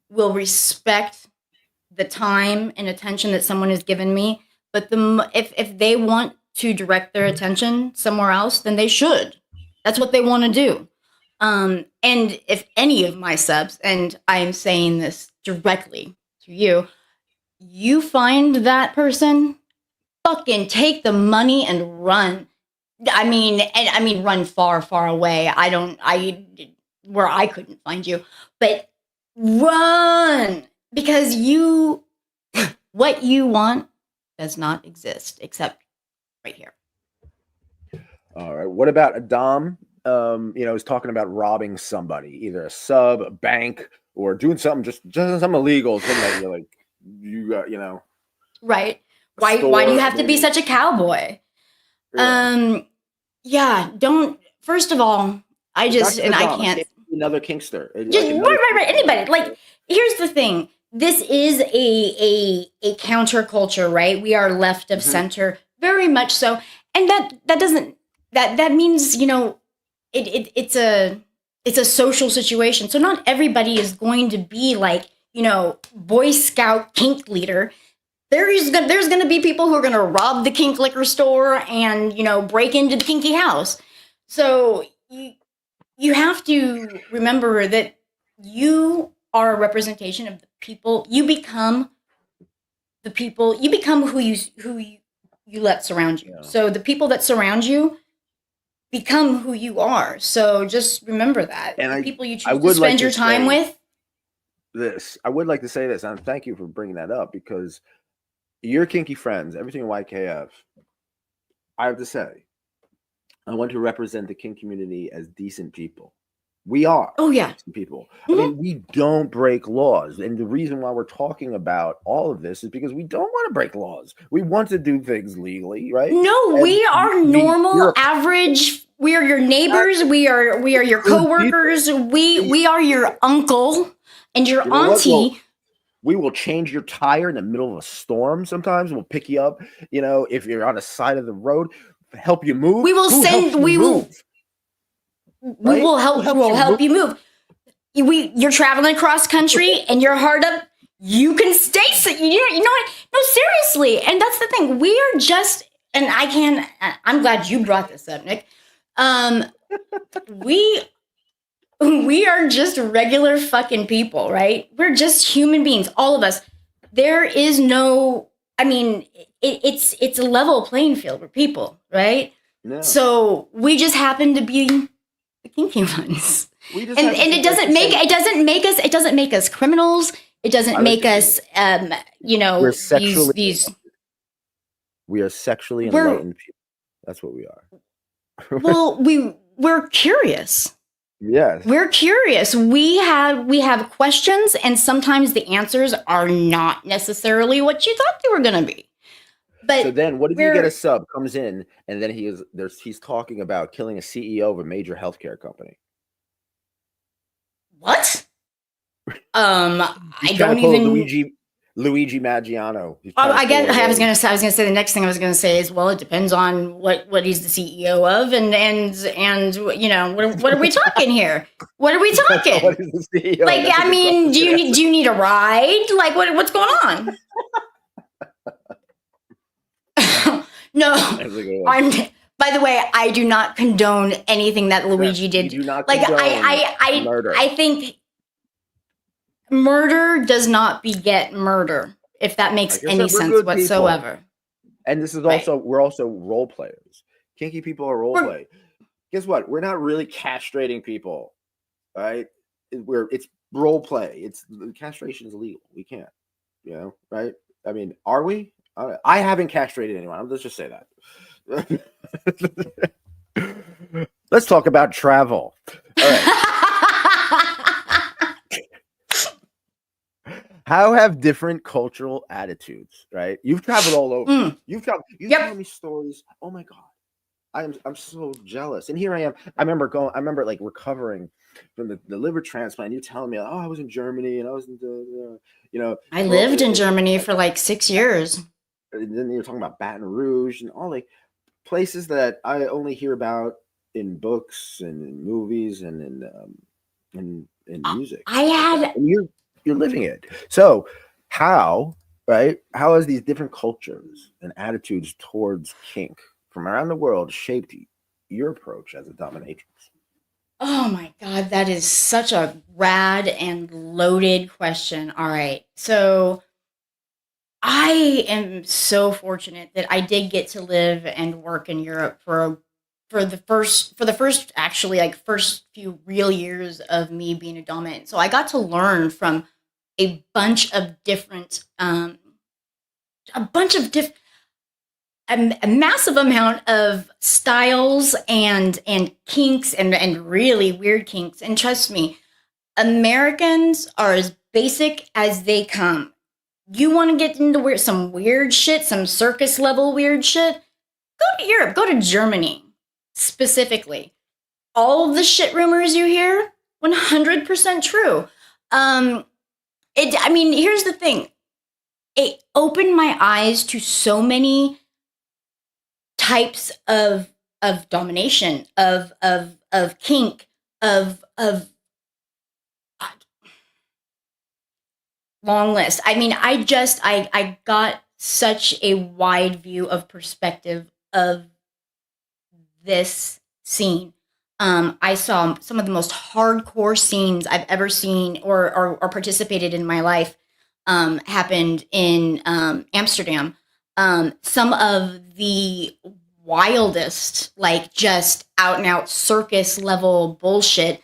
will respect the time and attention that someone has given me, but if they want to direct their attention somewhere else, then they should. That's what they want to do. And if any of my subs, and I am saying this directly to you, you find that person, fucking take the money and run. I mean, run far, far away. Where I couldn't find you. But run, because what you want does not exist except right here. All right. What about a dom? Is talking about robbing somebody, either a sub, a bank, or doing something just something illegal, something that you're like, you got, Right. a Why do you store, have to be maybe. such a cowboy? Yeah. Yeah, don't, first of all, I Not just, just a and I dom. It can't, can't be another kinkster. just Like another right, kinkster. anybody. Like, here's the thing. This is a counterculture, right? We are left of Mhm. center, very much so. And that doesn't, that means, it's a social situation. So not everybody is going to be like, Boy Scout kink leader. There's going to be people who are going to rob the kink liquor store and break into the kinky house. So you have to remember that you are a representation of the people. You become the people. You become who you let surround you. Yeah. So the people that surround you become who you are. So just remember that And the people you I choose to would like spend to your time say with. this. I would like to say this, and thank you for bringing that up because your kinky friends, everything in YKF, I have to say, I want to represent the kink community as decent people. We are Oh yeah. decent people. I Mhm. mean, we don't break laws. And the reason why we're talking about all of this is because we don't want to break laws. We want to do things legally, right? No, And we are normal, we're average. We are your neighbors. We are your good people. coworkers. We are your uncle and your You know what? auntie. We will change your tire in the middle of a storm sometimes. We'll pick you up, if you're on the side of the road, help you move. We will Who helps send. you We will. move? We Right? will Who help. helps We'll you move? help you move. You're traveling across country and you're hard up. You can stay. You know what? No, seriously. And that's the thing. We are just. And I can. I'm glad you brought this up, Nick. We we are just regular fucking people, right? We're just human beings, all of us. There is no, I mean, it's a level playing field for people, right? No. So we just happen to be the kinky ones, We just and happen to like to say it doesn't make us criminals. It doesn't I like make to say us this. We're sexually these we are sexually we're enlightened people. That's what we are. well we're curious. Yes. We're curious. We have questions, and sometimes the answers are not necessarily what you thought they were going to be. So But then what if you get a we're sub comes in and then he's talking about killing a CEO of a major healthcare company? what? He's I trying to don't pull a even. Luigi Maggiano. He's Oh, trying to I pull guess a I was role. gonna say. I was gonna say the next thing I was gonna say is, well, it depends on what he's the CEO of, and what are we talking here? What are we talking? What is the CEO? Like, That's a I good mean, do question. you need a ride? Like, what's going on? No, That's a good one. By the way, I do not condone anything that Luigi Yes, we did. do not Like, condone murder. I think murder does not beget murder, if that makes Like I any said, we're sense good people. whatsoever. And this is Right. we're also role players. Kinky people are role We're play. Guess what? We're not really castrating people. All right. It's role play. Castration is illegal. We can't, right? I mean, are we? I haven't castrated anyone. Let's just say that. Let's talk about travel. All right. How have different cultural attitudes, right? You've traveled all over. You've Yep. told me stories. Oh my God. I'm so jealous. And here I am. I remember like recovering from the liver transplant. You telling me, oh, I was in Germany and I was in I well, lived in Germany for like 6 years. and then you're talking about Baton Rouge and all like places that I only hear about in books and in movies and in music. I Like that. had And you're living it. So how, right? How has these different cultures and attitudes towards kink from around the world shaped your approach as a dominatrix? Oh my God, that is such a rad and loaded question. All right. So I am so fortunate that I did get to live and work in Europe for for the first actually like first few real years of me being a dominant. So I got to learn from a bunch of different a bunch of different a massive amount of styles and kinks and really weird kinks. And trust me, Americans are as basic as they come. You want to get into some weird shit, some circus level weird shit? Go to Europe, go to Germany specifically. All of the shit rumors you hear, 100% true. I mean, here's the thing. It opened my eyes to so many types of domination, of kink, of long list. I mean, I got such a wide view of perspective of this scene. I saw some of the most hardcore scenes I've ever seen or participated in my life happened in Amsterdam. Some of the wildest, like just out and out circus level bullshit.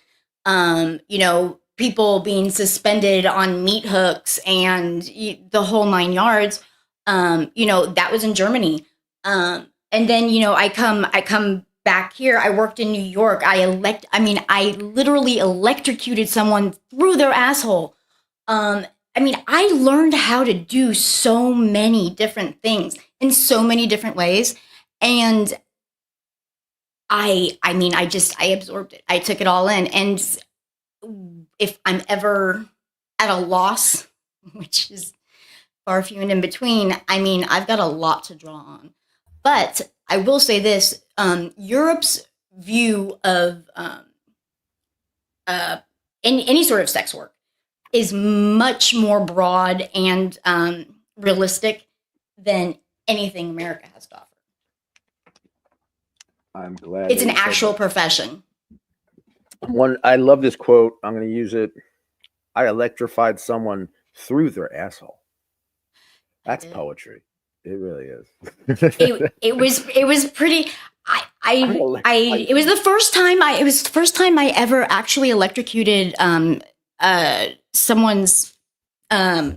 People being suspended on meat hooks and the whole 9 yards. That was in Germany. And then, I come back here. I worked in New York. I literally electrocuted someone through their asshole. I learned how to do so many different things in so many different ways. And I absorbed it. I took it all in. And if I'm ever at a loss, which is far few and in between, I've got a lot to draw on. But I will say this, Europe's view of any sort of sex work is much more broad and realistic than anything America has to offer. I'm glad it's an actual profession. I love this quote. I'm going to use it. I electrified someone through their asshole. That's poetry. It really is. it was pretty. It was the first time I ever actually electrocuted someone's. Why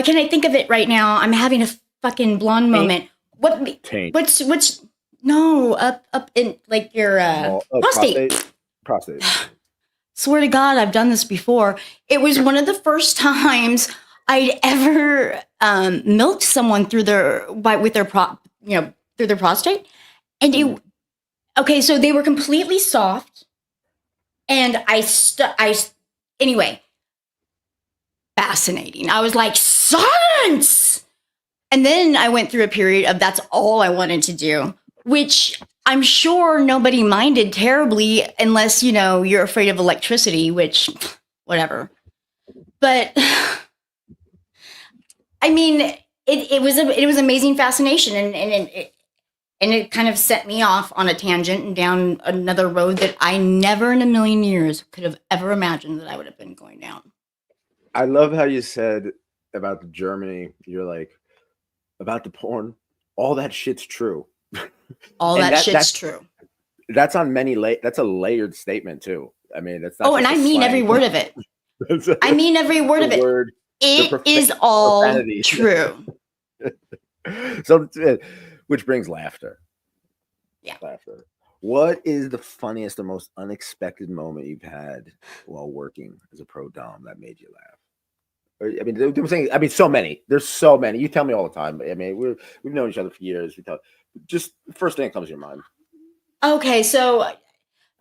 can't I think of it right now? I'm having a fucking blonde moment. Taint. What's no up in like your prostate. Swear to God, I've done this before. It was one of the first times I'd ever milked someone through their prostate, and so they were completely soft, and anyway, fascinating. I was like, science, and then I went through a period of that's all I wanted to do, which I'm sure nobody minded terribly unless, you're afraid of electricity, which, whatever. But, it was amazing fascination, and it kind of set me off on a tangent and down another road that I never in a million years could have ever imagined that I would have been going down. I love how you said about the Germany, you're like, about the porn, all that shit's true. All that shit's true. That's on that's a layered statement too. That's not. Oh, and I mean every word of it. I mean every word of it. It is all true. So, which brings laughter. Yeah. Laughter. What is the funniest or most unexpected moment you've had while working as a pro dom that made you laugh? I'm saying, so many. There's so many. You tell me all the time. We've known each other for years. Just first thing that comes to your mind. Okay, so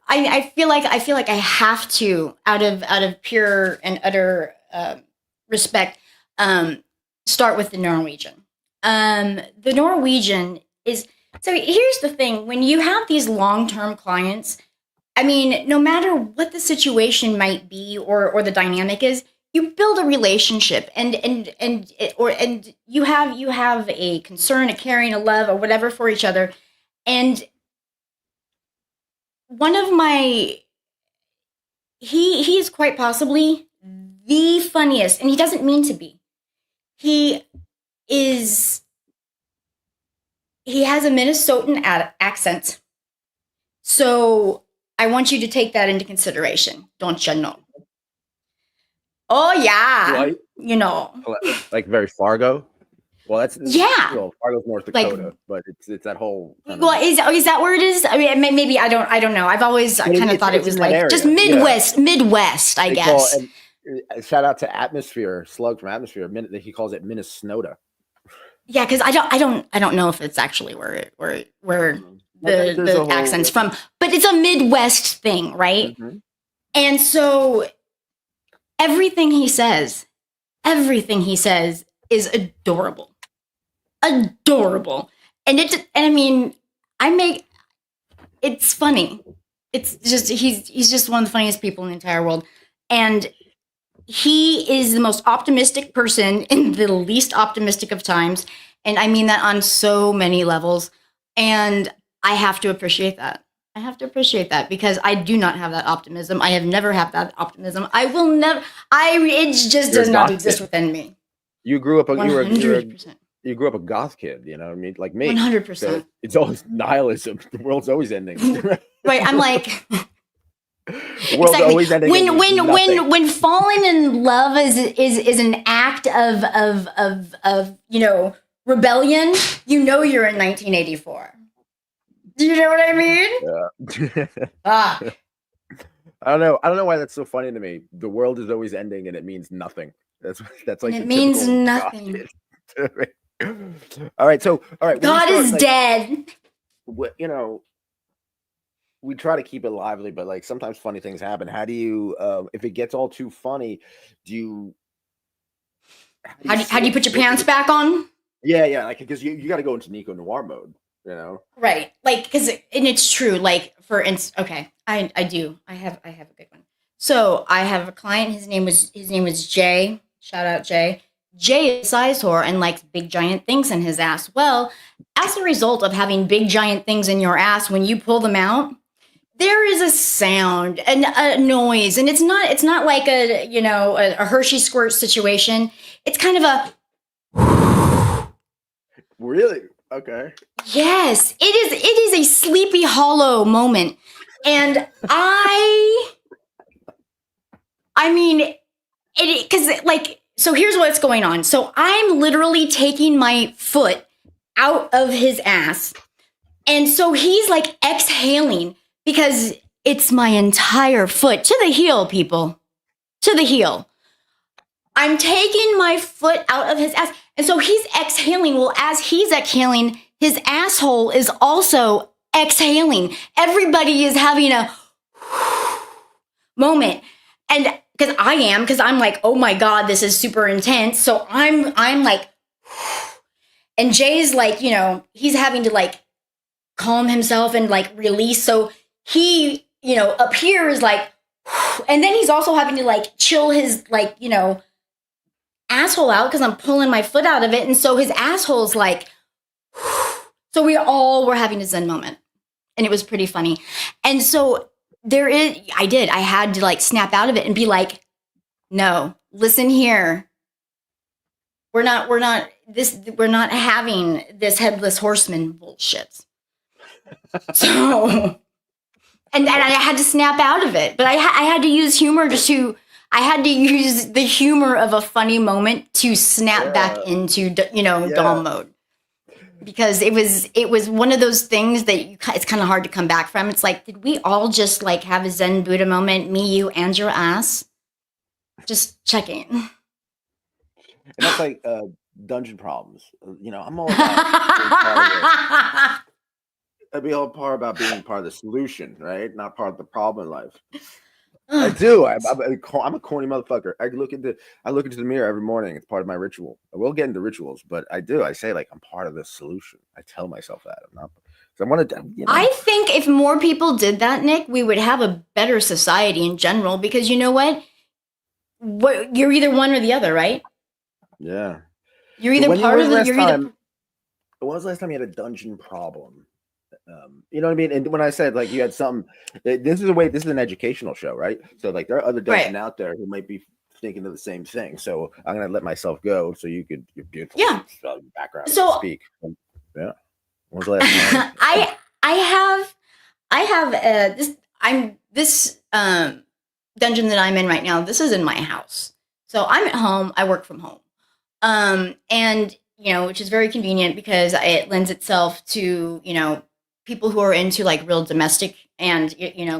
I feel like I have to, out of pure and utter respect, start with the Norwegian. The Norwegian is, so here's the thing, when you have these long-term clients, no matter what the situation might be or the dynamic is, you build a relationship and you have a concern, a caring, a love, or whatever for each other. And one of he is quite possibly the funniest, and he doesn't mean to be. He has a Minnesotan accent. So I want you to take that into consideration. Don't you know? Oh yeah, Like, you know. like very Fargo. Well, that's Yeah, well, Fargo's North like, Dakota, but it's that whole kind well, of. is that where it is? I mean, maybe I don't know. I've always But kind of thought it it's was in that like just area. Yeah, Midwest, I they call guess. and shout out to Atmosphere Slug from Atmosphere. He calls it Minnesota. Yeah, because I don't know if it's actually where There's a the whole. accent's from, but it's a Midwest thing, right? Mhm. And so everything he says is adorable, adorable, and I mean, it's funny. It's just he's just one of the funniest people in the entire world, and he is the most optimistic person in the least optimistic of times. And I mean that on so many levels. And I have to appreciate that. I have to appreciate that because I do not have that optimism. I have never had that optimism. I will never, it just You're does a not goth exist kid. within me. You grew up. 100%. You grew up a goth kid. You know what I mean? Like me. 100%. So it's always nihilism. The world's always ending. Right. I'm like, The world's always ending. When falling in love is an act of you know, rebellion, you know you're in 1984. Do you know what I mean? Yeah. Ah, I don't know why that's so funny to me. The world is always ending, and it means nothing. That's like and the it means typical nothing. All right, so all right. God is dead. You know, we try to keep it lively, but like sometimes funny things happen. How do you, if it gets all too funny, do you? How do you put your pants back on? Yeah, like because you got to go into Nicco Noire mode, you know. Right, like because and it's true. Like for instance, okay, I do. I have a good one. So I have a client. His name was Jay. Shout out Jay. Jay is a size whore and likes big giant things in his ass. Well, as a result of having big giant things in your ass, when you pull them out, there is a sound and a noise, and it's not like a you know a Hershey squirt situation. It's kind of a Really? Okay. yes. It is a Sleepy Hollow moment, and I mean it because like so here's what's going on. So I'm literally taking my foot out of his ass, and so he's like exhaling because it's my entire foot to the heel, people. To the heel. I'm taking my foot out of his ass. And so he's exhaling. Well, as he's exhaling, his asshole is also exhaling. Everybody is having a moment. And because I'm like, oh my God, this is super intense. So I'm like, and Jay's like, you know, he's having to like calm himself and like release. So he, you know, up here is like, and then he's also having to like chill his like, you know, asshole out because I'm pulling my foot out of it. And so his asshole's like, so we all were having a Zen moment. And it was pretty funny. And so I had to like snap out of it and be like, no, listen here. We're not having this headless horseman bullshit. So, and I had to snap out of it, but I had to use humor I had to use the humor of a funny moment to snap back into, you know, Dom mode. Because it was one of those things that it's kind of hard to come back from. It's like, did we all just like have a Zen Buddha moment, me, you, and your ass? Just checking. And that's like dungeon problems. You know, I'm all about I'd be all part about being part of the solution, right? Not part of the problem in life. I do. I'm a corny motherfucker. I look into the mirror every morning. It's part of my ritual. I will get into rituals, but I do. I say like I'm part of the solution. I tell myself that I'm not. I want to. You know. I think if more people did that, Nick, we would have a better society in general. Because you know what? You're either one or the other, right? Yeah. You're either part of the. When was the last time you had a dungeon problem? You know what I mean? And when I said like you had something, this is an educational show, right? So like there are other dungeons out there who might be thinking of the same thing. So I'm gonna let myself go so you could your beautiful background speak. Yeah. When was the last time? I have this dungeon that I'm in right now. This is in my house, so I'm at home. I work from home, and which is very convenient because it lends itself to people who are into like real domestic and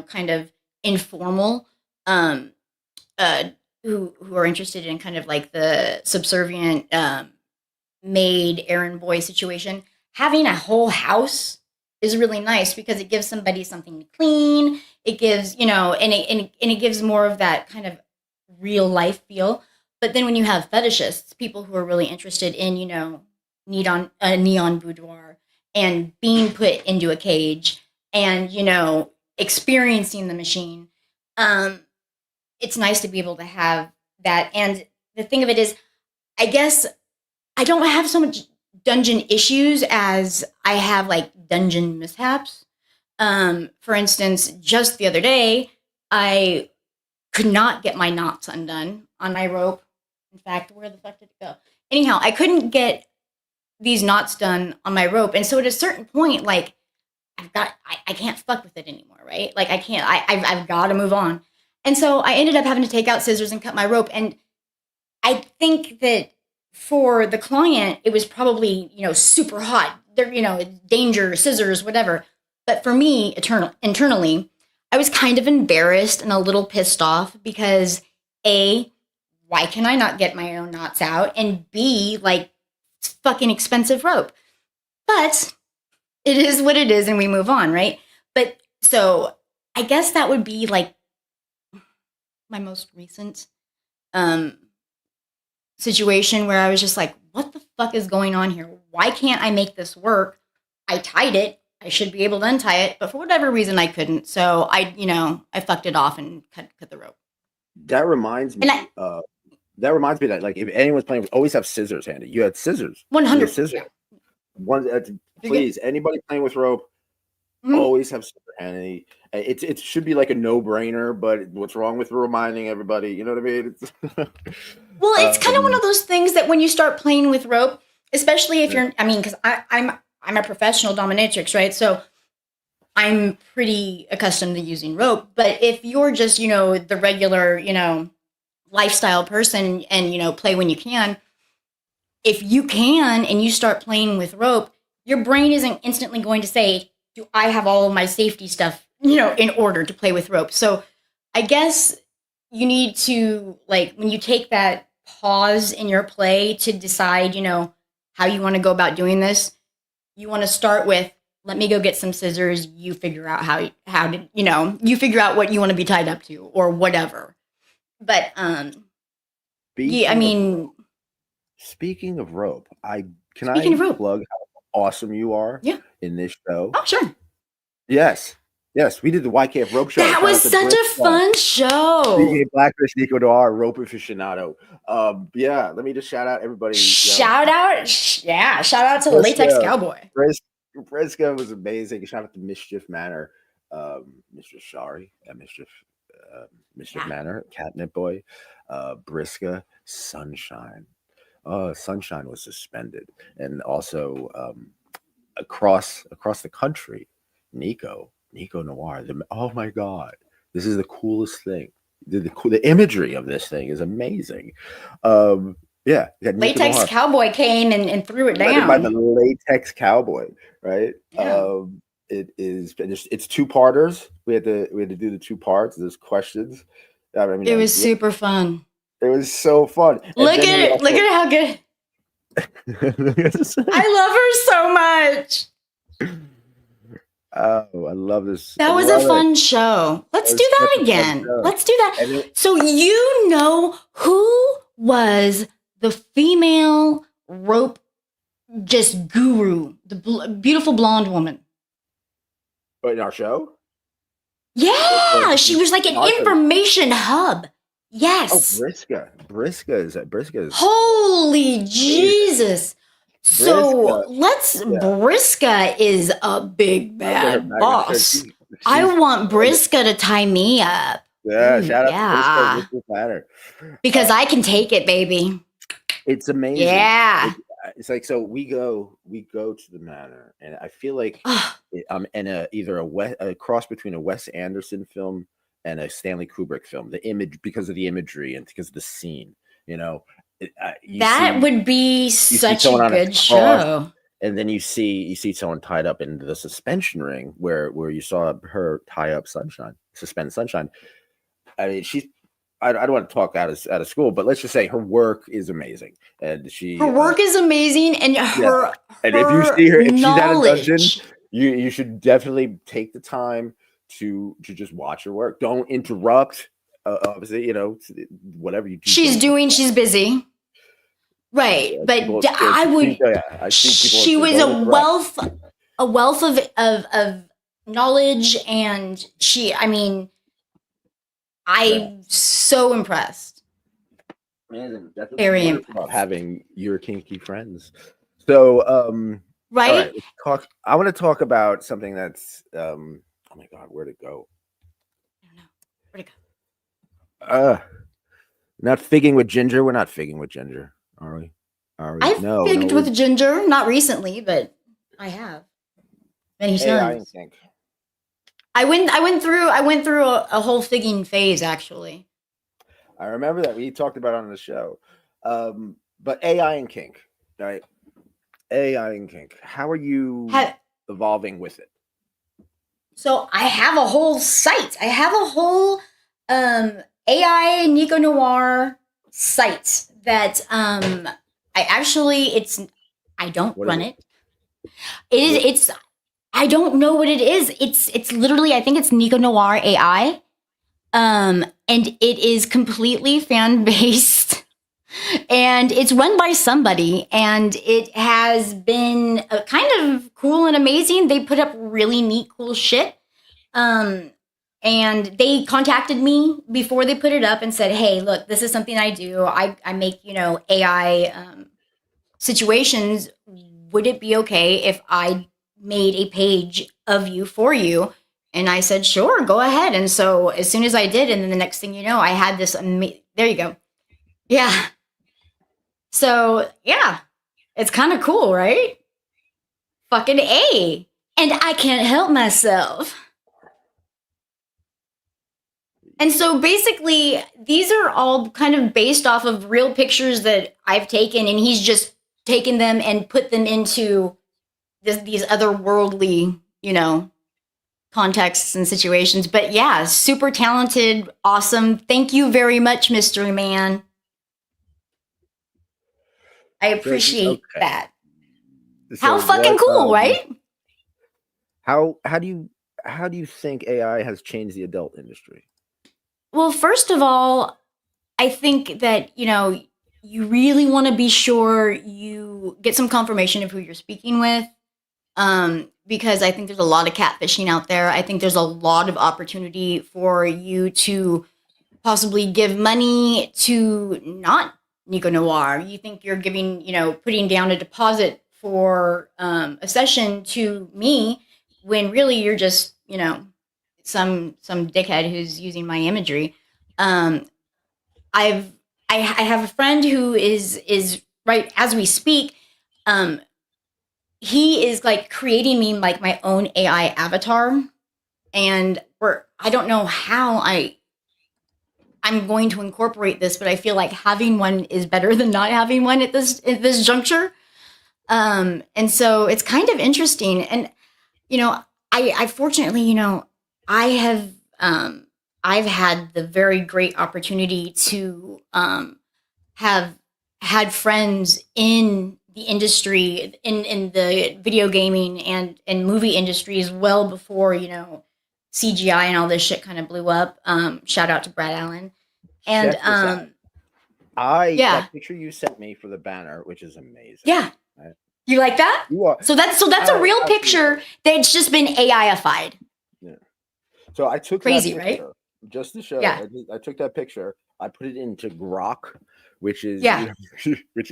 kind of informal, um, uh, who are interested in kind of like the subservient maid errand boy situation. Having a whole house is really nice because it gives somebody something to clean. It gives and it gives more of that kind of real life feel. But then when you have fetishists, people who are really interested in neon boudoir and being put into a cage and experiencing the machine, it's nice to be able to have that. And the thing of it is, I guess I don't have so much dungeon issues as I have like dungeon mishaps. For instance, just the other day, I could not get my knots undone on my rope. In fact, where the fuck did it go? Anyhow, I couldn't get these knots done on my rope. And so at a certain point, like I can't fuck with it anymore, right? Like I can't, I've got to move on. And so I ended up having to take out scissors and cut my rope. And I think that for the client, it was probably, super hot. There, danger, scissors, whatever. But for me, internally, I was kind of embarrassed and a little pissed off because A, why can I not get my own knots out? And B, like, it's fucking expensive rope. But it is what it is and we move on, right? But so I guess that would be like my most recent situation where I was just like, what the fuck is going on here? Why can't I make this work? I tied it. I should be able to untie it, but for whatever reason I couldn't. So I fucked it off and cut the rope. That reminds me. That like if anyone's playing, always have scissors handy. You had scissors. 100 scissors. Please, anybody playing with rope, always have scissors handy. It should be like a no-brainer, but what's wrong with reminding everybody? You know what I mean? Well, it's kind of one of those things that when you start playing with rope, especially if you're, because I'm a professional dominatrix, right? So I'm pretty accustomed to using rope. But if you're just, the regular, lifestyle person and, play when you can, if you can and you start playing with rope, your brain isn't instantly going to say, do I have all of my safety stuff, in order to play with rope? So I guess you need to, like, when you take that pause in your play to decide, how you want to go about doing this, you want to start with, let me go get some scissors. You figure out how to, you figure out what you want to be tied up to or whatever. But, speaking of rope, I plug how awesome you are in this show. Oh, sure. Yes, we did the YKF rope show. That was such a fun show. Blackfish, Nicco Noire, rope aficionado. Let me just shout out everybody. Shout out to the Latex Cowboy. Briska was amazing. Shout out to Mischief Manor, Mistress Shari at Mischief Manor, Catnip Boy, Briska, Sunshine. Sunshine was suspended, and also across the country, Nicco Noire. Oh my God, this is the coolest thing. The imagery of this thing is amazing. Latex Cowboy came and threw it down. By the Latex Cowboy, right? Yeah. It's two parters. We had to do the two parts. There's questions. It was super fun. It was so fun. Look at it. Look at how good. I love her so much. Oh, I love this. That was a fun show. Let's do that again. Let's do that. So who was the female rope just guru, the beautiful blonde woman? In our show? Yeah, she was like an information hub. Yes. Oh, Briska is. Holy Jesus. So Briska is a big bad boss. I want Briska to tie me up. Yeah, shout out to Briska. Because I can take it, baby. It's amazing. Yeah. it's like, so we go to the manor, and I feel like Ah, I'm in either a cross between a Wes Anderson film and a Stanley Kubrick film. The image, because of the imagery and because of the scene, you know, you that see would be you see such a someone on a good cross, show. and then you see someone tied up in the suspension ring where you saw her tie up suspend Sunshine. I mean, I don't want to talk out of school, but let's just say her work is amazing, and Her work is amazing, and yeah. And if you her see her, if she's at a dungeon, knowledge. you should definitely take the time to just watch her work. Don't interrupt. Obviously, whatever you do. She's doing. She's busy. Right, but I would. Yeah, I see people She say was don't interrupt. a wealth of knowledge, and she. I mean, Yeah, I'm so impressed. amazing. That's what's Very wonderful about impressed. having your kinky friends. So, all right, Right? let's talk. I want to talk about something that's, oh my God, where'd it go? I don't know. Where'd it go? Uh, Not figging with Ginger. We're not figging with Ginger, are we? Are we? I've No, figged we're with Ginger, not recently, but I have many AI and times. kink. I went through a whole figging phase actually. I remember that we talked about it on the show. But AI and kink, right? AI and kink. How are you Ha- evolving with it? so I have a whole site. I have a whole AI Nicco Noire site that I actually it's I don't What is run it? it. It is What? it's I don't know what it is. It's literally I think it's Nicco Noire AI. And it is completely fan based and it's run by somebody and it has been kind of cool and amazing. They put up really neat cool shit. Um and they contacted me before they put it up and said, "Hey, look, this is something I do. I make, AI situations. Would it be okay if I made a page of you for you?" And I said, "Sure, go ahead." And so as soon as I did, and then the next thing you know, I had this. There you go. Yeah. So yeah, it's kind of cool, right? Fucking A. And I can't help myself. And so basically, these are all kind of based off of real pictures that I've taken, and he's just taken them and put them into these otherworldly, contexts and situations. But yeah, super talented, awesome. Thank you very much, Mystery Man. I So appreciate okay. that. So How fucking what? cool, right? How do you think AI has changed the adult industry? Well, first of all, I think that, you really want to be sure you get some confirmation of who you're speaking with. Because I think there's a lot of catfishing out there. I think there's a lot of opportunity for you to possibly give money to not Nico Noir. You think you're giving, putting down a deposit for a session to me when really you're just, some dickhead who's using my imagery. Um, I've I have a friend who is right as we speak. Um, he is like creating me like my own AI avatar, and I don't know how I'm going to incorporate this, but I feel like having one is better than not having one at this juncture. And so it's kind of interesting. And I fortunately, I have I've had the very great opportunity to have had friends in the industry in the video gaming and movie industries well before CGI and all this shit kind of blew up. Shout out to Brad Allen. And Check this out. That yeah, picture you sent me for the banner, which is amazing. yeah. Right? You like that? You are So that's a real absolutely. picture that's just been AIified. Yeah. So I took that Crazy, right? picture just to show. Yeah, I took that picture. I put it into Grok, which is yeah. which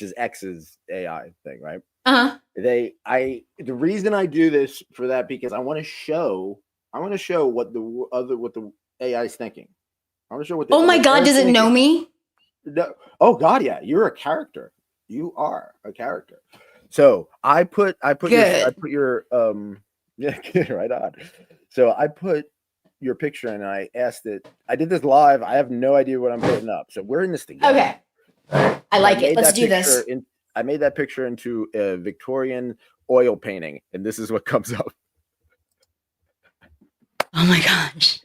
is X's AI thing, right? Uh huh. The reason I do this for that because I want to show what the AI is thinking. I want to show what the Oh my what God, they're does it know thinking. me? No, oh God, yeah, you're a character. You are a character. So I put Good. your yeah, right on. So I put your picture and I asked it. I did this live. I have no idea what I'm putting up. So we're in this together. Okay. I And like it. made Let's that do picture this. I made that picture into a Victorian oil painting, and this is what comes up. Oh my gosh.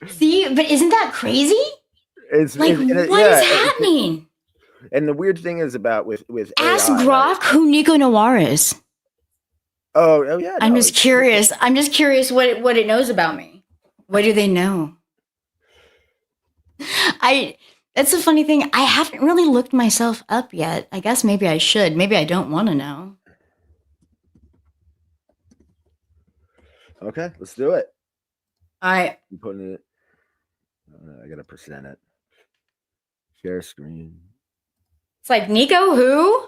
See, but isn't that crazy? Like, what is happening? And the weird thing is about with Ask AI, Grok right? who Nicco Noire is. Oh yeah. I'm just curious. I'm just curious what it knows about me. What do they know? That's a funny thing. I haven't really looked myself up yet. I guess maybe I should. Maybe I don't want to know. Okay, let's do it. All right. I'm putting it. I gotta present it. Share screen. It's like Nicco who?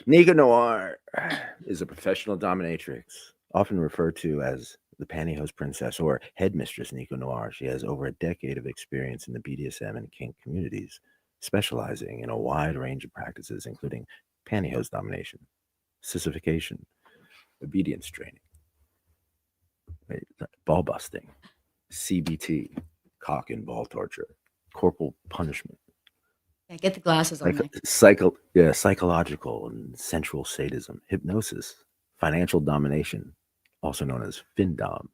Nicco Noire is a professional dominatrix, often referred to as the pantyhose princess or headmistress Nicco Noire. She has over a decade of experience in the BDSM and kink communities, specializing in a wide range of practices, including pantyhose domination, sissification, obedience training, ball busting, CBT, cock and ball torture, corporal punishment. Yeah, get the glasses on me. Psychological and sensual sadism, hypnosis, financial domination, also known as FinDom,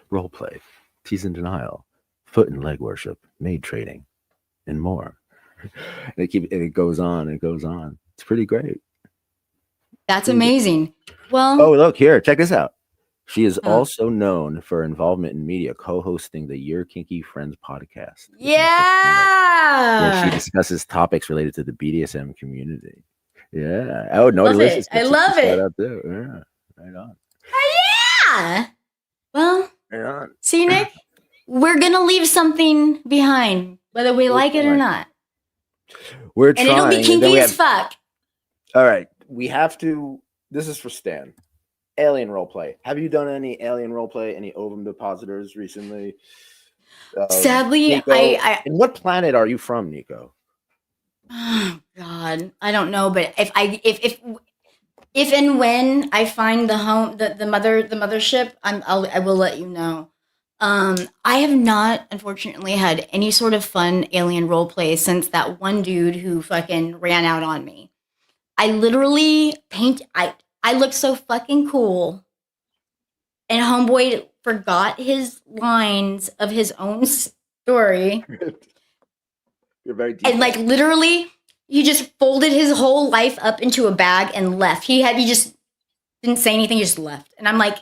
role play, tease and denial, foot and leg worship, maid trading, and more. And it goes on and goes on. It's pretty great. That's amazing. Well, oh, look here, check this out. She is also known for involvement in media, co-hosting the Your Kinky Friends podcast. Yeah. Where she discusses topics related to the BDSM community. Yeah. Oh, no, delicious. I love it. Out too. Yeah. Right on. Yeah. Well, right on. See, Nick, we're gonna leave something behind, whether we like it or not. We're trying. And it'll be kinky as fuck. All right. We have to. This is for Stan. Alien roleplay. Have you done any alien roleplay? Any ovum depositors recently? Sadly, Nicco, and what planet are you from, Nicco? Oh God, I don't know. But if and when I find the home, the mothership, I will let you know. I have not, unfortunately, had any sort of fun alien roleplay since that one dude who fucking ran out on me. I literally I looked so fucking cool. And homeboy forgot his lines of his own story. You're very deep. And like literally, he just folded his whole life up into a bag and left. He just didn't say anything, he just left. And I'm like,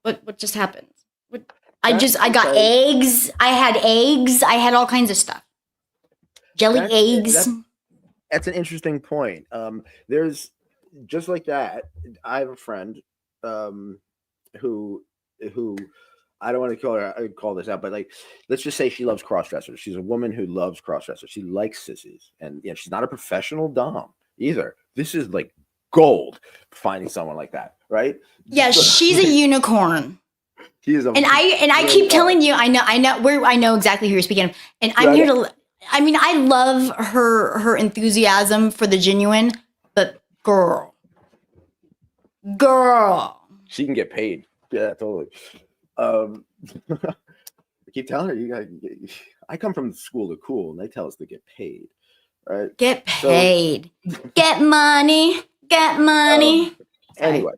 what just happened? I got eggs. I had eggs. I had all kinds of stuff. Jelly eggs. That's an interesting point. There's just like that. I have a friend who I don't want to call this out, but like, let's just say she loves cross-dressers. She's a woman who loves cross-dressers. She likes sissies, and she's not a professional dom either. This is like gold finding someone like that, right? Yeah, she's a unicorn. She is and I keep telling you, I know exactly who you're speaking of, and I'm here to. I mean, I love her enthusiasm for the genuine, but girl, she can get paid. Yeah, totally. I keep telling her, I come from the school of cool, and they tell us to get paid, right? Get paid, get money, get money. Anyway,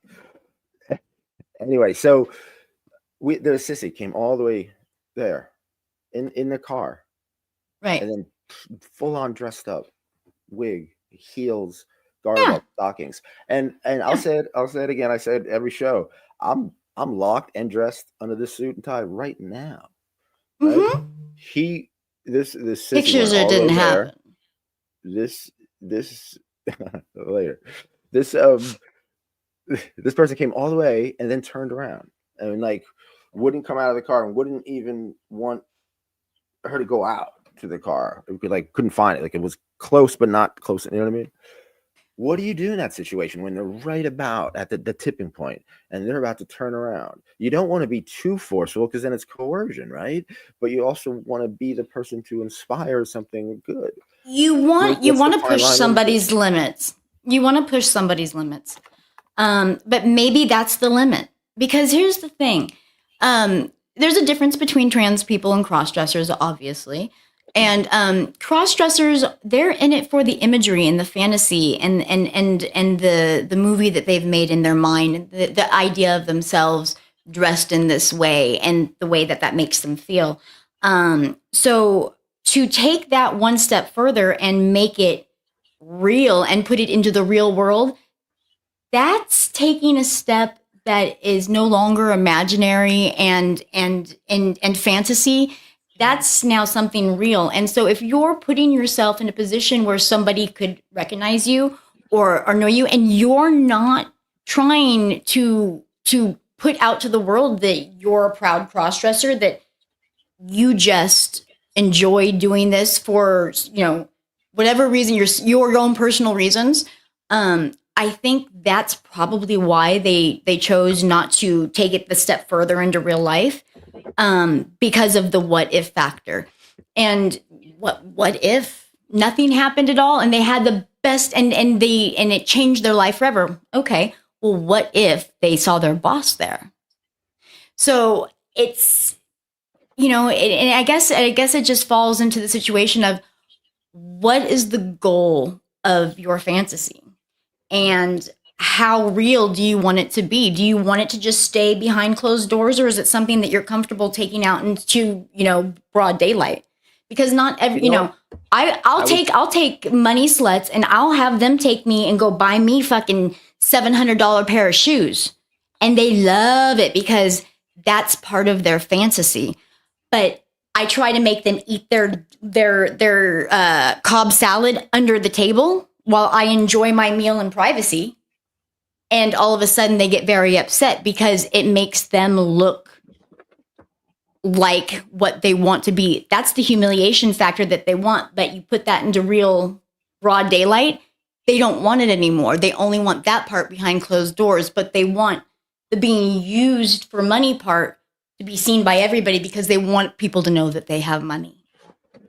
so the sissy came all the way there, in the car, right, and then full on dressed up, wig, heels, garter stockings, and I'll say it again. I said every show, I'm locked and dressed under this suit and tie right now. Right? Mm-hmm. This pictures it didn't happen. This later. This person came all the way and then turned around and like wouldn't come out of the car and wouldn't even want her to go out to the car. It could, like, couldn't find it. Like, it was close but not close. You know what I mean? What do you do in that situation when they're right about at the tipping point and they're about to turn around? You don't want to be too forceful because then it's coercion, right? But you also want to be the person to inspire something good. You What's want the to fine push line in between? somebody's limits. You want to push somebody's limits. But maybe that's the limit. Because here's the thing. There's a difference between trans people and cross-dressers, obviously. And cross-dressers, they're in it for the imagery and the fantasy and the movie that they've made in their mind, the idea of themselves dressed in this way and the way that makes them feel. So to take that one step further and make it real and put it into the real world, that's taking a step that is no longer imaginary and fantasy. That's now something real. And so if you're putting yourself in a position where somebody could recognize you or know you, and you're not trying to put out to the world that you're a proud crossdresser, that you just enjoy doing this for, whatever reason, your own personal reasons, I think that's probably why they chose not to take it the step further into real life, because of the what if factor. And what if nothing happened at all and they had the best and it changed their life forever? Okay, well, what if they saw their boss there? So it's, and I guess it just falls into the situation of what is the goal of your fantasy? And how real do you want it to be? Do you want it to just stay behind closed doors, or is it something that you're comfortable taking out into, broad daylight? Because not every, I'll take money sluts and I'll have them take me and go buy me fucking $700 pair of shoes. And they love it because that's part of their fantasy. But I try to make them eat their Cobb salad under the table while I enjoy my meal in privacy. And all of a sudden they get very upset because it makes them look like what they want to be. That's the humiliation factor that they want. But you put that into real broad daylight, they don't want it anymore. They only want that part behind closed doors, but they want the being used for money part to be seen by everybody because they want people to know that they have money.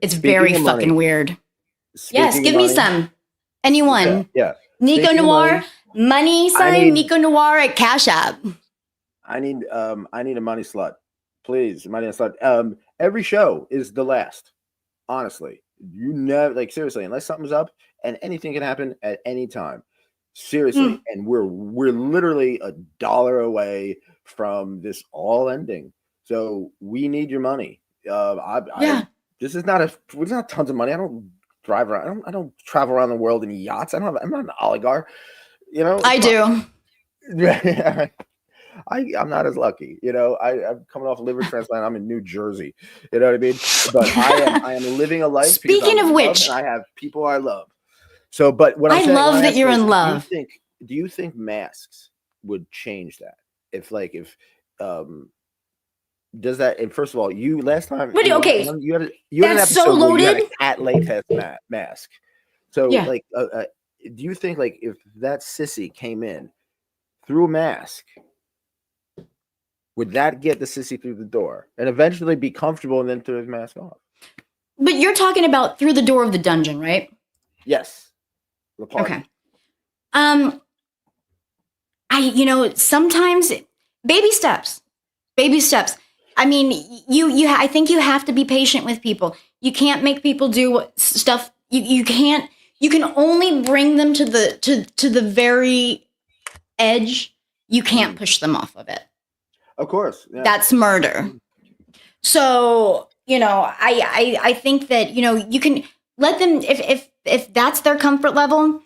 It's very fucking weird. Yes, give me some. Anyone? Okay, yeah. Nicco Noire, money sign, Nicco Noire at Cash App. I need a money slut. Please, money slut. Every show is the last. Honestly. You never, seriously, unless something's up, and anything can happen at any time. Seriously. And we're literally $1 away from this all ending. So we need your money. This is not it's not tons of money. I don't drive around. I don't travel around the world in yachts. I'm not an oligarch. I do. I'm not as lucky. I'm coming off a liver transplant. I'm in New Jersey. You know what I mean? But I am living a life. Speaking of which, I have people I love. So, but what I'm saying, love that you're in love. Do you think masks would change that? If does that? And first of all, you last time. Okay, you had an episode so loaded. Where you had a cat latex mask. So, yeah. Do you think if that sissy came in through a mask, would that get the sissy through the door and eventually be comfortable and then throw his mask off? But you're talking about through the door of the dungeon, right? Yes. The party. Okay. Sometimes baby steps. I mean, I think you have to be patient with people. You can't make people do stuff. You can't. You can only bring them to the very edge. You can't push them off of it. Of course. Yeah. That's murder. So, I think that, you can let them, if that's their comfort level,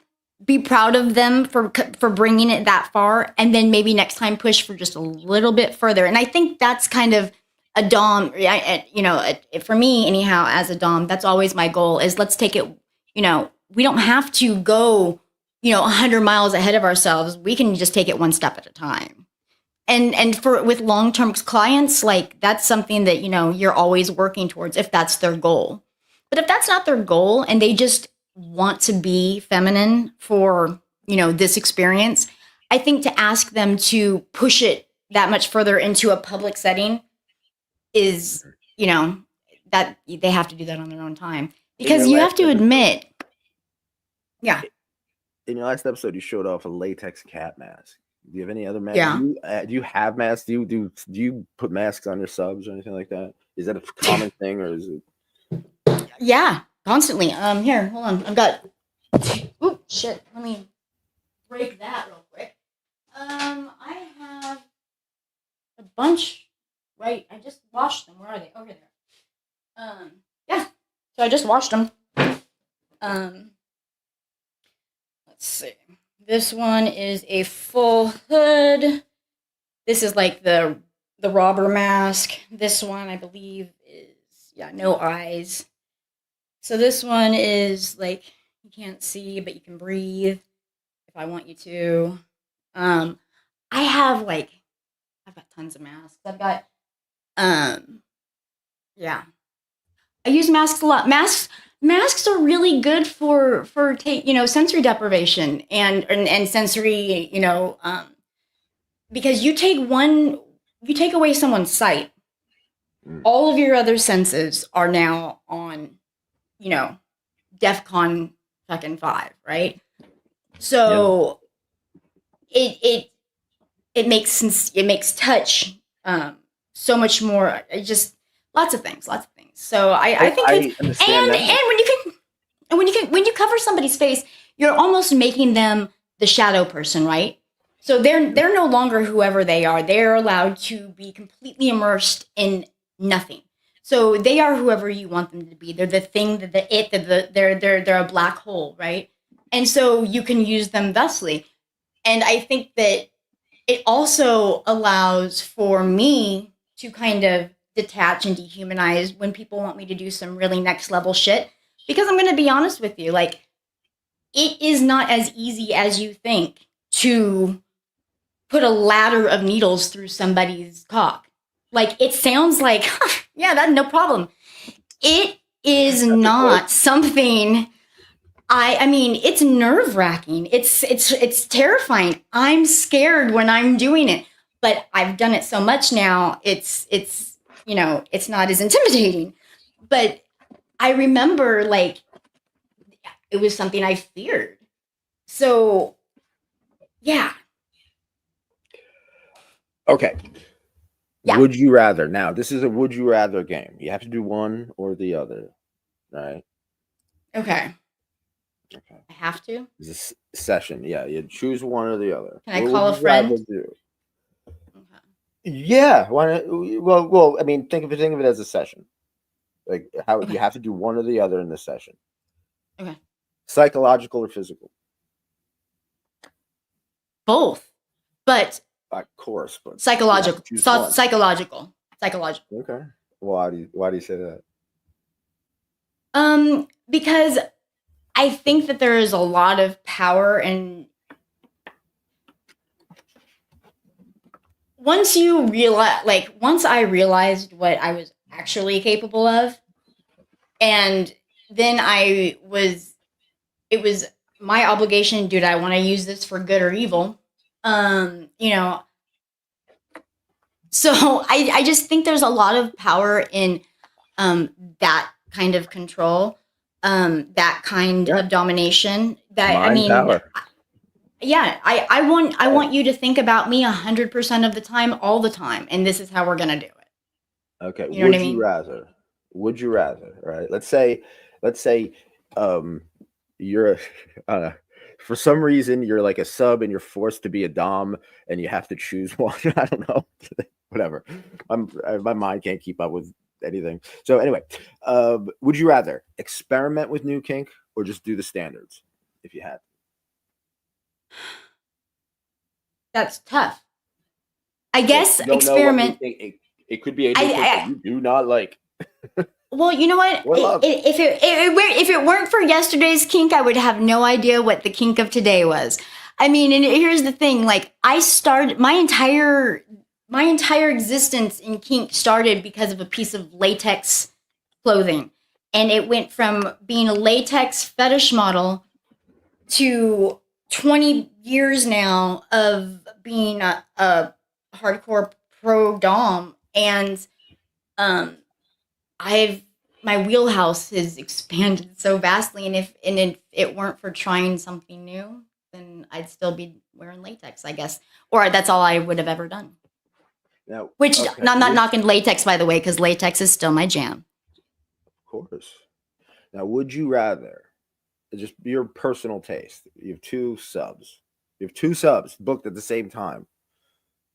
be proud of them for bringing it that far. And then maybe next time push for just a little bit further. And I think that's kind of a dom, for me anyhow, as a dom, that's always my goal is let's take it, we don't have to go, 100 miles ahead of ourselves. We can just take it one step at a time. And with long-term clients, that's something that, you're always working towards if that's their goal. But if that's not their goal and they just want to be feminine for this experience. I think to ask them to push it that much further into a public setting is, that they have to do that on their own time. Because you have to admit, yeah. In your last episode, you showed off a latex cat mask. Do you have any other masks? Yeah. Do you have masks? Do you put masks on your subs or anything like that? Is that a common thing, or is it? Yeah, constantly. Here, hold on. I've got. Oop, shit. Let me break that real quick. I have a bunch. Right, I just washed them. Where are they? Over there. Yeah. So I just washed them. Let's see. This one is a full hood. This is like the robber mask. This one, I believe, is no eyes. So this one is like you can't see, but you can breathe if I want you to. I've got tons of masks. I've got yeah. I use masks a lot. Masks are really good for sensory deprivation and sensory, because you take away someone's sight, all of your other senses are now on, DEFCON fucking 5, right? So it makes touch so much more. It just lots of things. So I think when you cover somebody's face, you're almost making them the shadow person, right? So they're no longer whoever they are. They're allowed to be completely immersed in nothing. So they are whoever you want them to be. They're the thing, they're a black hole, right? And so you can use them thusly. And I think that it also allows for me to kind of detach and dehumanize when people want me to do some really next level shit. Because I'm going to be honest with you, like, it is not as easy as you think to put a ladder of needles through somebody's cock. Like, it sounds like, yeah, that's no problem. It is not something. I mean, it's nerve-wracking. It's terrifying. I'm scared when I'm doing it, but I've done it so much now. It's not as intimidating. But I remember, like, it was something I feared. So, yeah. Okay. Yeah. Would you rather? Now, this is a would you rather game. You have to do one or the other, right? Okay. I have to? It's a session. Yeah, you choose one or the other. Can I call a friend? Okay. Yeah. Why not? Well, I mean, think of it as a session. Like how you have to do one or the other in the session. Okay. Psychological or physical? Both. But of course, but psychological. Psychological. Okay. Why do you say that? Because I think that there is a lot of power in once I realized what I was actually capable of, and then it was my obligation. Dude, I want to use this for good or evil. So I just think there's a lot of power in that kind of control, that kind of domination. That Mind power. I want you to think about me 100% of the time, all the time, and this is how we're gonna do it. Okay. You know what I mean? Would you rather? Right. Let's say, you're for some reason you're like a sub and you're forced to be a dom and you have to choose one. I don't know. Whatever. My mind can't keep up with anything. So anyway, would you rather experiment with new kink or just do the standards if you had? That's tough. I guess experiment. It could be a new kink that you do not like. Well, you know what? If it weren't for yesterday's kink, I would have no idea what the kink of today was. I mean, and here's the thing: like, I started my entire existence in kink started because of a piece of latex clothing, and it went from being a latex fetish model to 20 years now of being a hardcore pro dom, and um I've my wheelhouse has expanded so vastly, and if it weren't for trying something new, then I'd still be wearing latex, I guess, or that's all I would have ever done. Now, Which okay, not knocking latex, by the way, because latex is still my jam. of course. Now, would you rather, just your personal taste, you have two subs. You have two subs booked at the same time,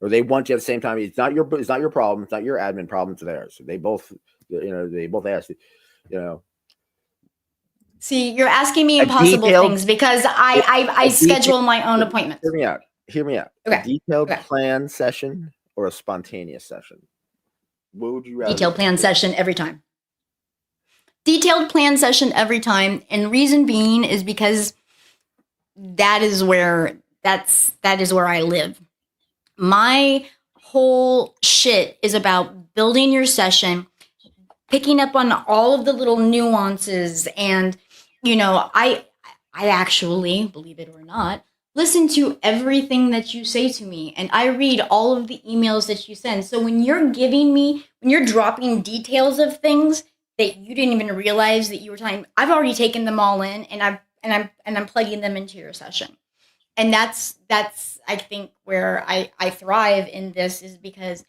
or they want you at the same time. It's not your problem. It's not your admin problem. It's theirs. So they both, they both asked you, you know, See, you're asking me a impossible detailed, things because I a detailed. schedule my own appointments. Hear me out. Hear me out. A Okay. detailed Okay. plan session or a spontaneous session. What would you rather? Detailed plan session every time. Detailed plan session every time, and reason being is because that is where I live. My whole shit is about building your session, picking up on all of the little nuances, and I actually, believe it or not, listen to everything that you say to me, and I read all of the emails that you send. So when you're dropping details of things that you didn't even realize that you were talking, I've already taken them all in, and I'm plugging them into your session. And that's I think where I thrive in this, is because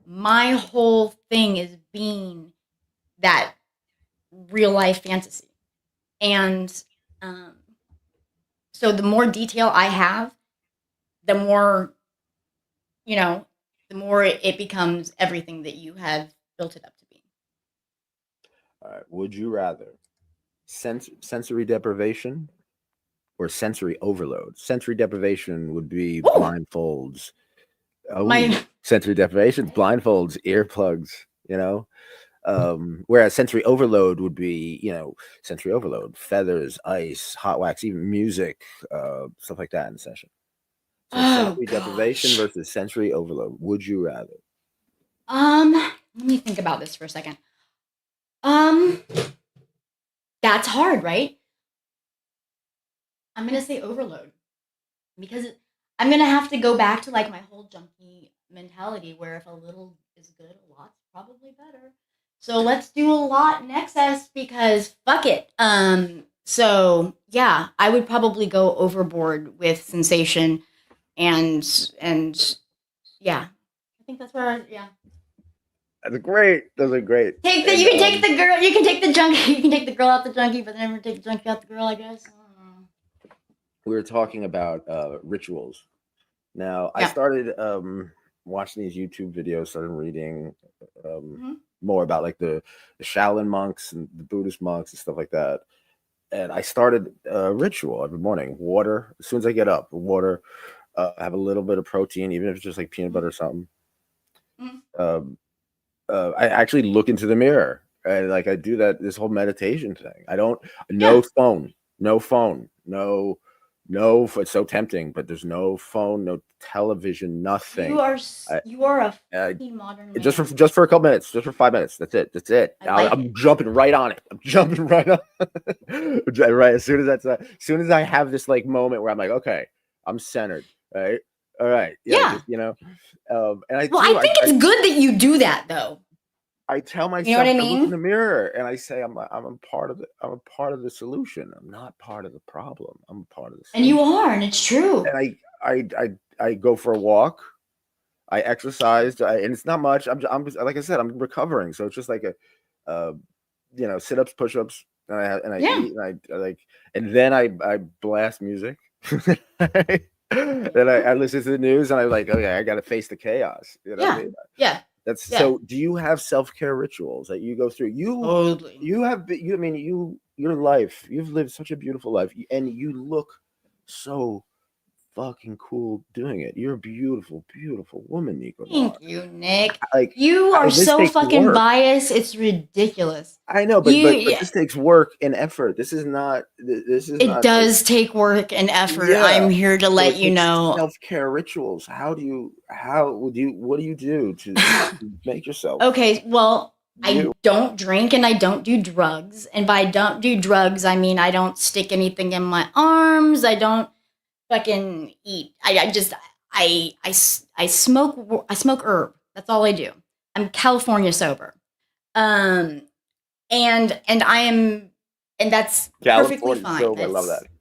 my whole thing is being that real life fantasy. And so the more detail I have, the more it becomes everything that you have built it up to be. All right. Would you rather sensory deprivation or sensory overload? Sensory deprivation would be blindfolds. Sensory deprivation, blindfolds, earplugs, whereas sensory overload would be, sensory overload, feathers, ice, hot wax, even music, stuff like that in session. So sensory deprivation versus sensory overload. Would you rather? Let me think about this for a second. That's hard, right? I'm gonna say overload, because I'm gonna have to go back to like my whole junkie mentality, where if a little is good, a lot's probably better. So let's do a lot in excess, because fuck it. So yeah, I would probably go overboard with sensation, and yeah, I think that's where That's great. Those are great. You can take the girl. You can take the junkie. You can take the girl out the junkie, but never take the junkie out the girl, I guess. We were talking about rituals. Now, I started watching these YouTube videos, started reading more about like the Shaolin monks and the Buddhist monks and stuff like that. And I started a ritual every morning. Water. As soon as I get up, water. Have a little bit of protein, even if it's just like peanut butter or something. I actually look into the mirror, and like I do this whole meditation thing. I don't no phone, it's so tempting, but there's no phone, no television, nothing. You are a fucking modern man. Just for a couple minutes, just for 5 minutes. That's it. I'm jumping right on it. I'm jumping right on. Right as soon as I have this like moment where I'm like, okay, I'm centered. Right. All right. Yeah. And I think it's good that you do that, though. I tell myself, you know what I mean? I look in the mirror and I say, I'm a part of the solution. I'm not part of the problem. I'm a part of the solution. And you are, and it's true. And I go for a walk. I exercise, and it's not much. I'm like I said, I'm recovering, so it's just like sit-ups, push-ups, and I eat, and I like, and then I blast music. Then I listen to the news, and I'm like, okay, I got to face the chaos. You know what I mean? Yeah. So. Do you have self-care rituals that you go through? Totally. Your life. You've lived such a beautiful life, and you look so fucking cool doing it. You're a beautiful, beautiful woman, Nicco Noire. Thank you, Nick. Like, you are so fucking biased. It's ridiculous. I know, but this takes work and effort. This is not. It does take work and effort. Yeah. I'm here to let you know. Self-care rituals. What do you do to make yourself? Okay, well, I don't drink and I don't do drugs. And by don't do drugs, I mean I don't stick anything in my arms. I don't fucking eat. I smoke herb. That's all I do. I'm California sober. Um, and I am, and that's perfectly California fine. soap. I love that. That's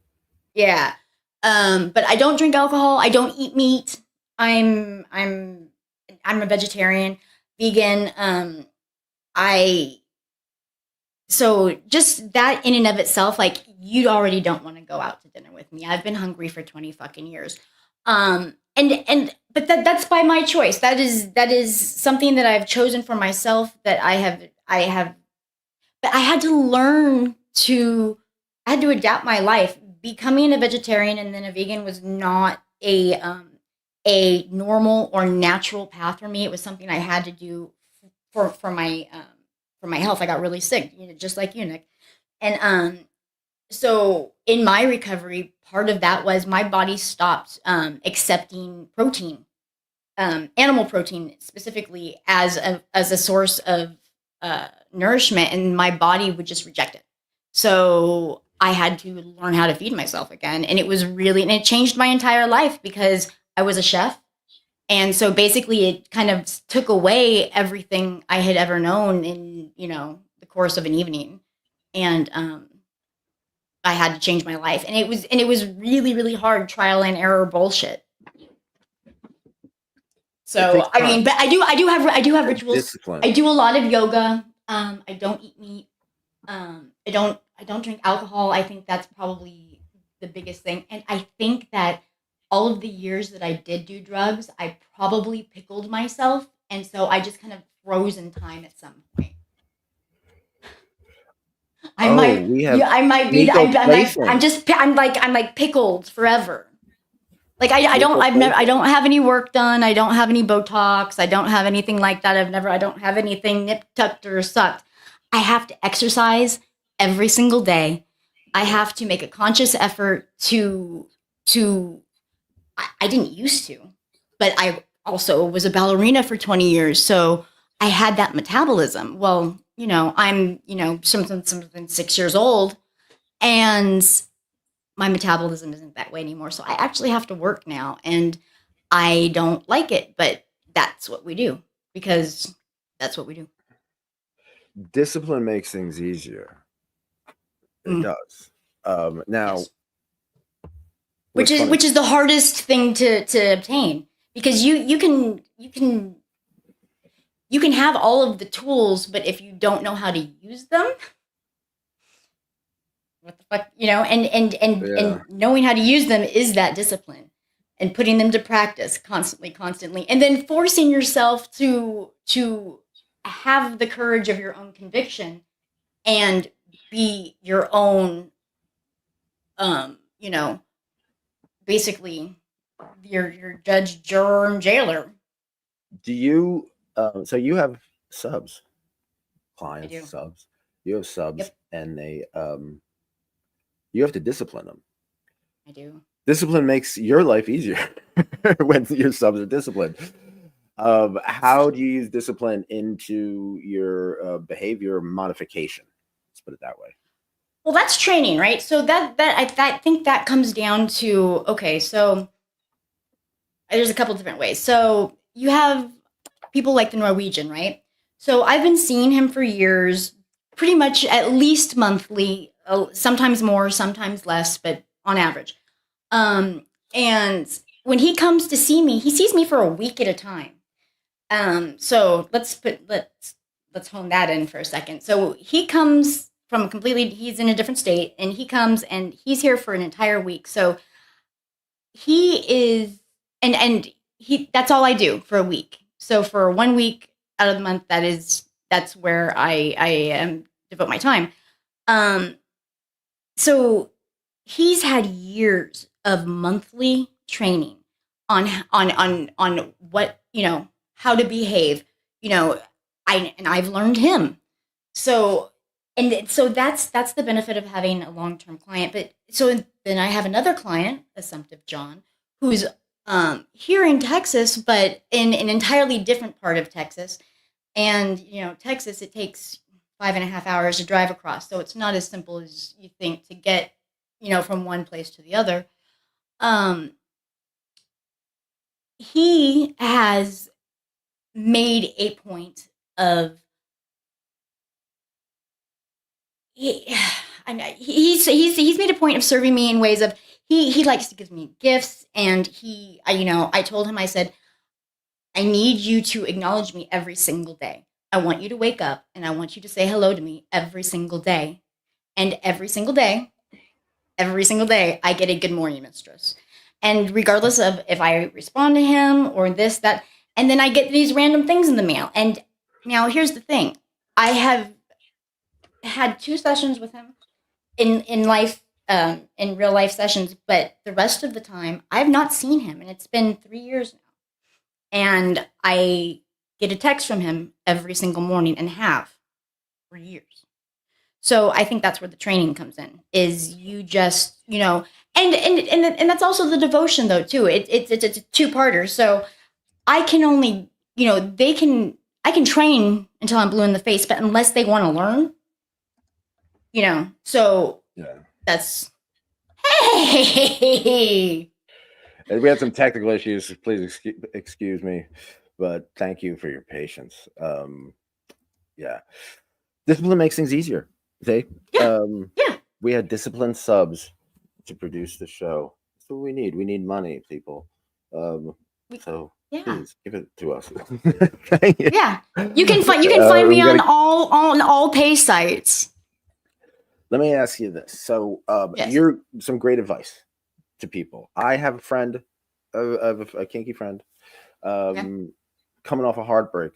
yeah. But I don't drink alcohol. I don't eat meat. I'm I'm I'm a vegetarian, vegan. I so just that in and of itself, like you already don't want to go out to dinner with me. I've been hungry for 20 fucking years. And but that's by my choice. That is something that I've chosen for myself that I have but I had to adapt my life. Becoming a vegetarian and then a vegan was not a normal or natural path for me. It was something I had to do for my health. I got really sick, just like you, Nick. And so in my recovery, part of that was my body stopped accepting protein, animal protein specifically, as a source of nourishment, and my body would just reject it. So I had to learn how to feed myself again, and and it changed my entire life because I was a chef, and so basically it kind of took away everything I had ever known in the course of an evening, and I had to change my life, and it was really really hard trial and error bullshit. It takes So I time. mean, but I do have rituals. Discipline. I do a lot of yoga. I don't eat meat. I don't drink alcohol. I think that's probably the biggest thing. And I think that all of the years that I did do drugs, I probably pickled myself, and so I just kind of froze in time at some point. I Oh, might, we have yeah, I might be. Nico placing. I'm like pickled forever. Like Nico I placing. don't have any work done. I don't have any Botox. I don't have anything like that. I don't have anything nip tucked or sucked. I have to exercise every single day. I have to make a conscious effort to I didn't used to, but I also was a ballerina for 20 years. So I had that metabolism. Well, I'm, something 6 years old, and my metabolism isn't that way anymore. So I actually have to work now, and I don't like it, but that's what we do because that's what we do. Discipline makes things easier. It Mm, does. Now, yes. Which what's is funny? which is the hardest thing to obtain because you can have all of the tools, but if you don't know how to use them, what the fuck, and Yeah. knowing how to use them is that discipline, and putting them to practice constantly, and then forcing yourself to have the courage of your own conviction and be your own, um you know basically your judge, juror, and jailer. Do you? So you have subs, I clients, do. subs. You have subs, Yep, and you have to discipline them. I do. Discipline makes your life easier when your subs are disciplined. How do you use discipline into your behavior modification? Let's put it that way. Well, that's training, right? So I think that comes down to, okay, so there's a couple different ways. So you have people like the Norwegian, right? So I've been seeing him for years, pretty much at least monthly, sometimes more, sometimes less, but on average. And when he comes to see me, he sees me for a week at a time. So let's hone that in for a second. So he comes from completely, he's in a different state, and he comes and he's here for an entire week. So he is, and he that's all I do for a week. So for 1 week out of the month, that's where I devote my time. Um, so he's had years of monthly training on what, how to behave. You know, I've learned him. So so that's the benefit of having a long-term client. But so then I have another client, Assumptive John, who's here in Texas, but in an entirely different part of Texas. And Texas, it takes 5.5 hours to drive across, so it's not as simple as you think to get from one place to the other. He has made a point of he's made a point of serving me in ways of he likes to give me gifts, and I told him, I said, I need you to acknowledge me every single day. I want you to wake up and I want you to say hello to me every single day. And every single day, I get a good morning, mistress. And regardless of if I respond to him or this, that, and then I get these random things in the mail. And now here's the thing. I have had 2 sessions with him in life, in real life sessions, but the rest of the time I've not seen him, and it's been 3 years now. And I get a text from him every single morning, and have for years. So I think that's where the training comes in, is you just, and that's also the devotion though too. It's a 2-parter. So I can only, I can train until I'm blue in the face, but unless they want to learn, so Yeah. that's, hey. And we had some technical issues. Please excuse me, but thank you for your patience. Yeah. Discipline makes things easier. See? Yeah. We had disciplined subs to produce the show. That's what we need. We need money, people. So please give it to us. Thank you. Yeah. You can find me on all pay sites. Let me ask you this. So Yes. You're some great advice to people. I have a friend, a kinky friend, coming off a heartbreak,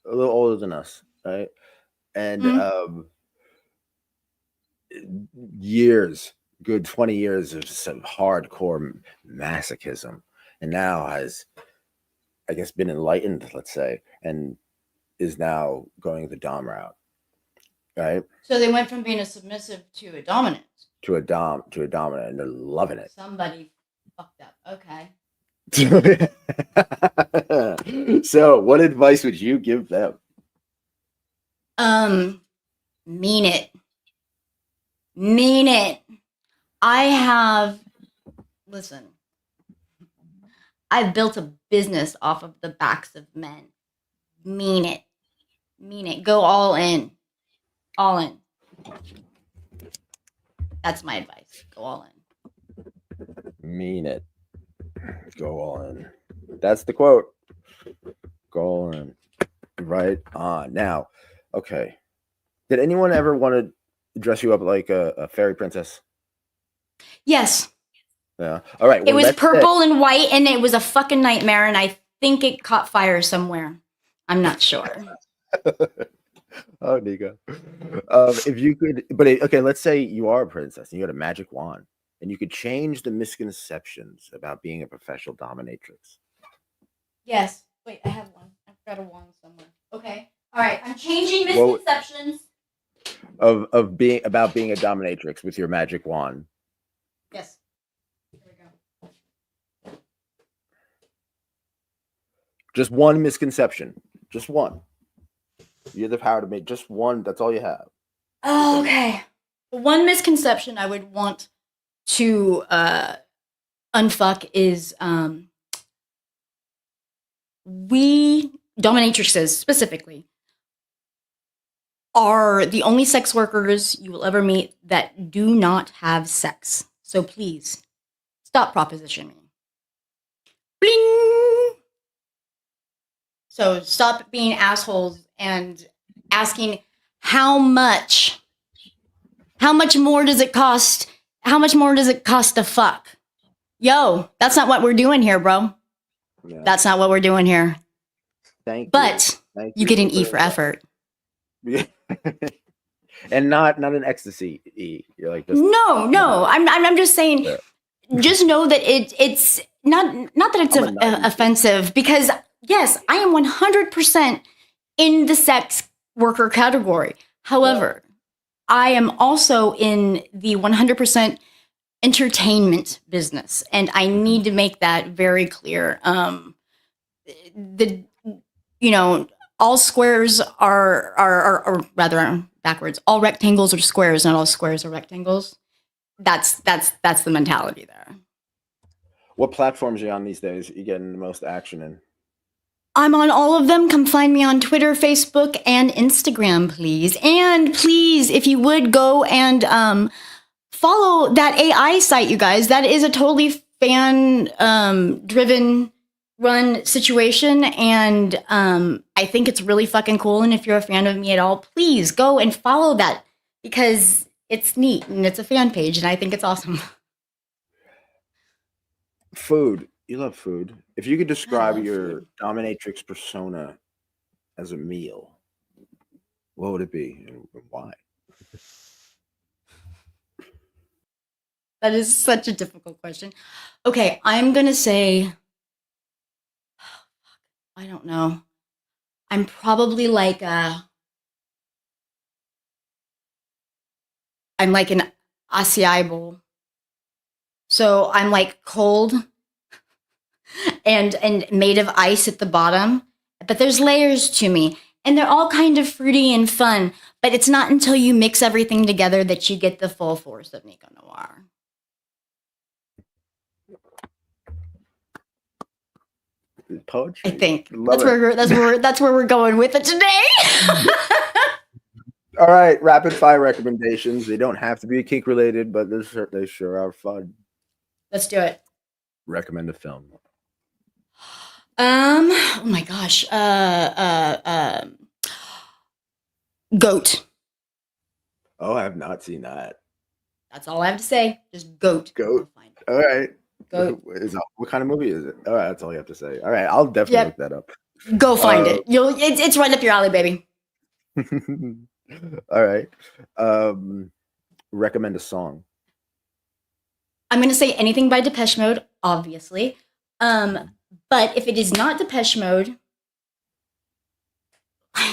a little older than us, right? And good 20 years of some hardcore masochism, and now has, I guess, been enlightened, let's say, and is now going the dom route, right? So they went from being a submissive to a dominant. To a dominant, and they're loving it. Somebody fucked up. Okay. So what advice would you give them? Mean it. I've built a business off of the backs of men. Mean it. Go all in. That's my advice. Go all in. Mean it. Go all in. That's the quote. Go all in. Right on. Now, okay. Did anyone ever want to dress you up like a fairy princess? Yes. Yeah. All right. It was purple and white, and it was a fucking nightmare, and I think it caught fire somewhere. I'm not sure. Oh, Nicco. If you could, okay, let's say you are a princess and you got a magic wand, and you could change the misconceptions about being a professional dominatrix. Yes. Wait, I have one. I've got a wand somewhere. Okay. All right. I'm changing misconceptions of being a dominatrix with your magic wand. Yes. Here we go. Just one misconception. Just one. You have the power to make just one. That's all you have. Oh, okay. The one misconception I would want to unfuck is we dominatrixes specifically are the only sex workers you will ever meet that do not have sex. So please stop propositioning. Bling! So stop being assholes and asking how much more does it cost? How much more does it cost to fuck? Yo, that's not what we're doing here, bro. Yeah. That's not what we're doing here. Thank you. But you get an E for effort. Yeah. And not an ecstasy E. You're like this. No. I'm just saying. Yeah. Just know that it's not that it's offensive, because yes, I am 100% in the sex worker category. However, I am also in the 100% entertainment business, and I need to make that very clear. All squares are rather backwards. All rectangles are squares, not all squares are rectangles. That's the mentality there. What platforms are you on these days? You getting the most action in? I'm on all of them. Come find me on Twitter, Facebook, and Instagram, please. And please, if you would go and follow that AI site, you guys. That is a totally fan driven run situation. And I think it's really fucking cool. And if you're a fan of me at all, please go and follow that because it's neat and it's a fan page. And I think it's awesome. Food. You love food. If you could describe love your food. dominatrix persona as a meal, what would it be and why? That is such a difficult question. Okay, I'm going to say, I don't know. I'm probably like I'm like an acai bowl. So I'm like cold and made of ice at the bottom, but there's layers to me. And they're all kind of fruity and fun, but it's not until you mix everything together that you get the full force of Nicco Noire. Poetry. I think Love that's where we're going with it today. All right, rapid fire recommendations. They don't have to be kink related, but they sure are fun. Let's do it. Recommend a film. Oh my gosh. Goat. Oh, I have not seen that. That's all I have to say. Just goat. Goat. All right. Goat. What kind of movie is it? All right, that's all you have to say. All right, I'll definitely look that up. Go find it. It's right up your alley, baby. All right. Recommend a song. I'm gonna say anything by Depeche Mode, obviously. But if it is not Depeche Mode,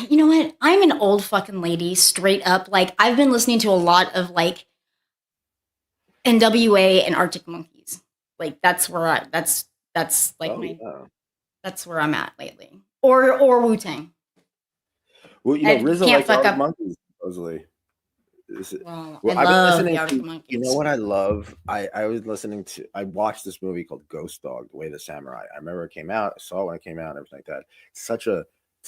you know what? I'm an old fucking lady, straight up. Like I've been listening to a lot of like NWA and Arctic Monkeys. Like that's where that's like that's where I'm at lately. Or Wu-Tang. Well, you know, RZA likes Arctic Monkeys, supposedly. Well, I've been listening to Arctic Monkeys. You know what I love? I was listening to. I watched this movie called Ghost Dog: The Way of the Samurai. I remember it came out. I saw it when it came out and everything like that. It's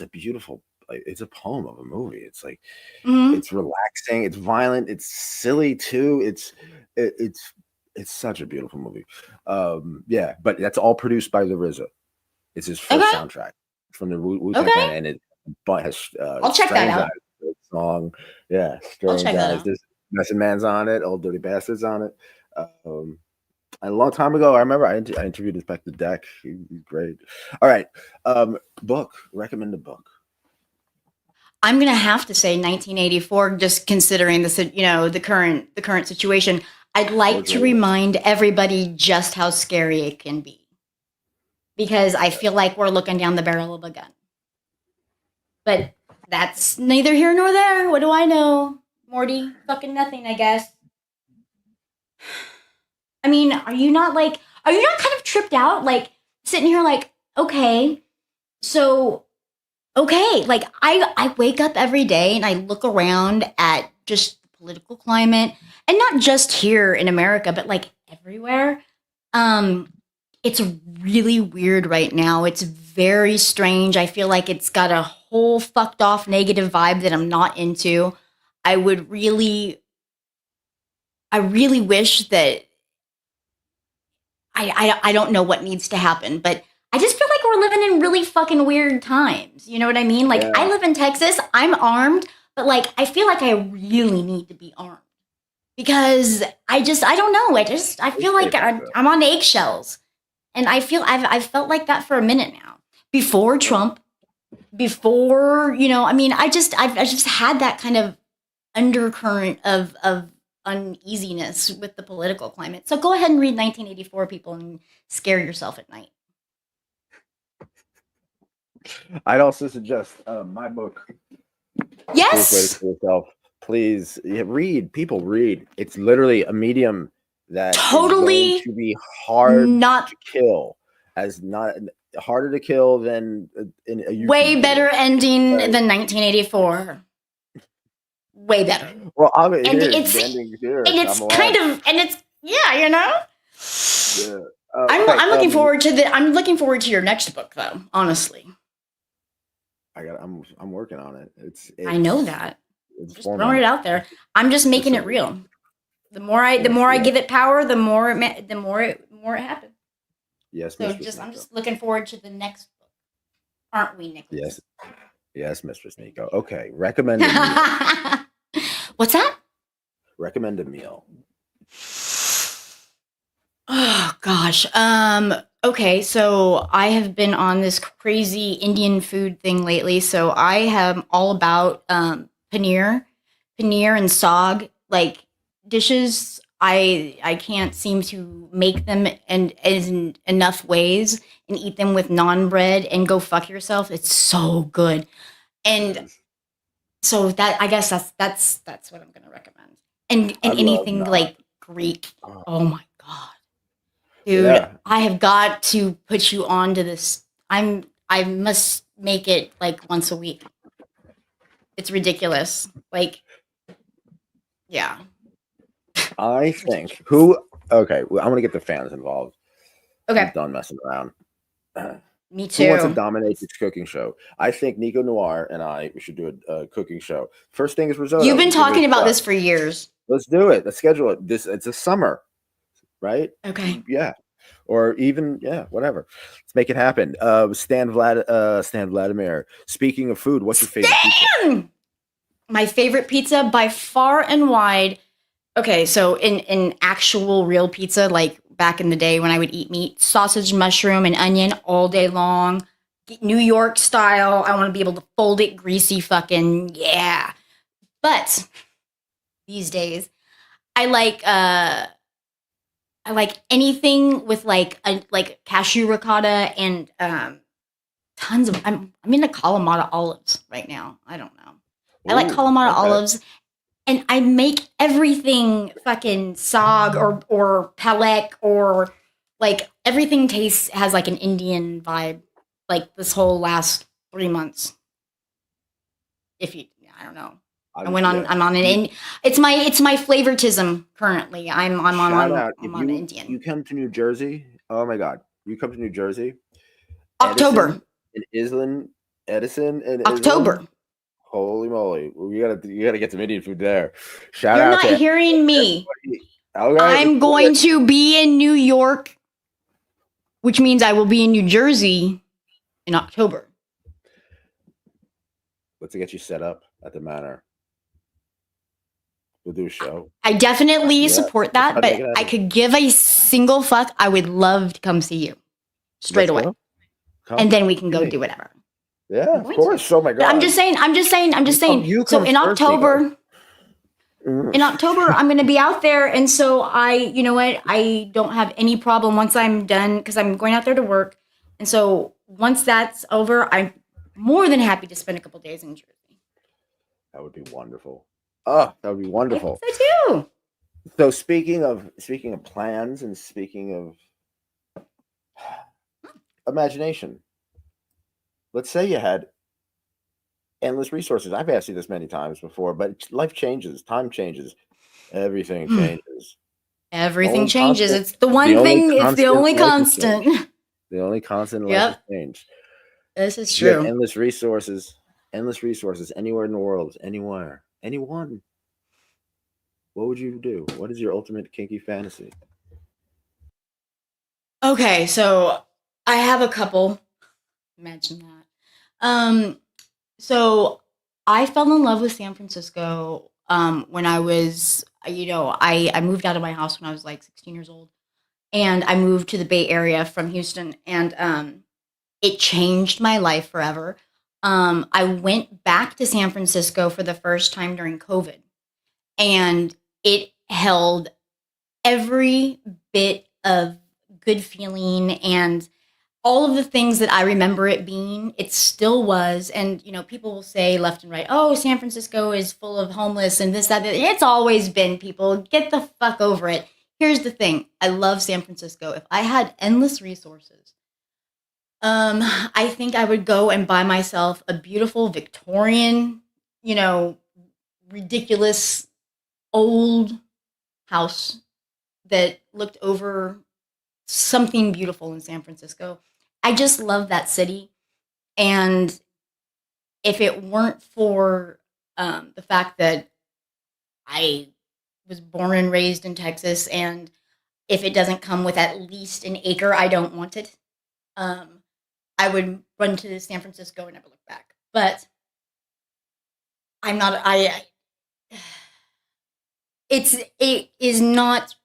a beautiful. It's a poem of a movie. It's like it's relaxing. It's violent. It's silly too. It's such a beautiful movie. Yeah, but that's all produced by the RZA. It's his first soundtrack from the Wu-Tang Clan, and it has. I'll check that out. Song, yeah, Strange Guys. There's Messing Man's on it. Old Dirty Bastards on it. A long time ago, I remember I interviewed Inspector Deck. He's great. All right, book. Recommend a book. I'm gonna have to say 1984, just considering the current situation. I'd like to remind everybody just how scary it can be, because I feel like we're looking down the barrel of a gun. But that's neither here nor there. What do I know, Morty? Fucking nothing, I guess. I mean, are you not kind of tripped out? Like, sitting here like, okay, like, I wake up every day and I look around at just the political climate, and not just here in America, but like everywhere. It's really weird right now. It's very strange. I feel like it's got a whole fucked off negative vibe that I'm not into. I really wish that I don't know what needs to happen, but I just feel like we're living in really fucking weird times. You know what I mean? Like, I live in Texas. I'm armed, but like, I feel like I really need to be armed because I don't know. I feel like I'm on eggshells. And I feel I've felt like that for a minute now. Before Trump, I've just had that kind of undercurrent of uneasiness with the political climate. So go ahead and read 1984, people, and scare yourself at night. I'd also suggest my book. Yes. Please read. People read. It's literally a medium that totally is going to be hard to kill, harder to kill than in a way better ending than 1984. Way better. Well, it's kind of, and it's yeah, you know. Yeah, Okay. I'm looking forward to your next book though, honestly. I'm working on it. I know that. It's Just throwing it out there. I'm just making it real. The more I give it power, the more it happens. Yes, So Mistress I'm Nicco. just looking forward to the next book. Aren't we, Nicholas? Yes, Mistress Nicco. Okay, recommend a meal. What's that? Recommend a meal. Oh gosh. Okay, so I have been on this crazy Indian food thing lately. So I am all about paneer and saag like dishes. I can't seem to make them in enough ways and eat them with naan bread and go fuck yourself. It's so good. And so that I guess that's what I'm gonna recommend. And I love anything naan. like Greek. Oh my god. Dude, Yeah. I have got to put you on to this. I must make it like once a week. It's ridiculous. Like, yeah. I think who. Okay, well, I'm gonna get the fans involved. Okay. I'm done messing around. Me too. Who wants to dominate this cooking show? I think Nicco Noire and we should do a cooking show. First thing is risotto. You've been talking about this for years. Let's do it. Let's schedule it. It's a summer, right? Okay. Yeah. Or even whatever. Let's make it happen. Stan Vladimir. Speaking of food, what's your favorite pizza? My favorite pizza by far and wide. Okay, so in actual real pizza, like back in the day when I would eat meat, sausage, mushroom, and onion all day long, New York style. I want to be able to fold it, greasy, fucking yeah. But these days, I like anything with like cashew ricotta and tons of. I'm into Kalamata olives right now. I don't know. I like Kalamata olives, and I make everything fucking saag or palak or like everything has like an Indian vibe. Like this whole last 3 months, I don't know. I'm on an it's my flavoritism currently. I'm on Indian. You come to New Jersey. Oh my god. You come to New Jersey. October. Edison and October. Islam. Holy moly. You gotta get some Indian food there. Shout You're out not hearing me. Okay, I'm going to be in New York, which means I will be in New Jersey in October. Let's get you set up at the Manor. We'll do a show. I definitely support that, but I could give a single fuck. I would love to come see you straight away. And then we can go do whatever. Yeah, of course. Oh my god. I'm just saying. So in October, I'm going to be out there. And so you know what? I don't have any problem once I'm done because I'm going out there to work. And so once that's over, I'm more than happy to spend a couple days in Jersey. That would be wonderful. Oh, that would be wonderful. I think so too. So speaking of plans and speaking of imagination, let's say you had endless resources. I've asked you this many times before, but life changes, time changes, everything changes. Everything changes. It's the one thing. It's the only constant. The only constant in life is change. This is true. You have endless resources anywhere in the world, anyone. What would you do? What is your ultimate kinky fantasy? Okay, so I have a couple. Imagine that. So I fell in love with San Francisco when I was, I moved out of my house when I was like 16 years old, and I moved to the Bay Area from Houston, and it changed my life forever. I went back to San Francisco for the first time during COVID, and it held every bit of good feeling and all of the things that I remember it being. It still was. And, people will say left and right, oh, San Francisco is full of homeless and this, that. It's always been, people. Get the fuck over it. Here's the thing. I love San Francisco. If I had endless resources, I think I would go and buy myself a beautiful Victorian, ridiculous old house that looked over something beautiful in San Francisco. I just love that city. And if it weren't for the fact that I was born and raised in Texas, and if it doesn't come with at least an acre, I don't want it. Um, I would run to San Francisco and never look back. But I'm not. It is not.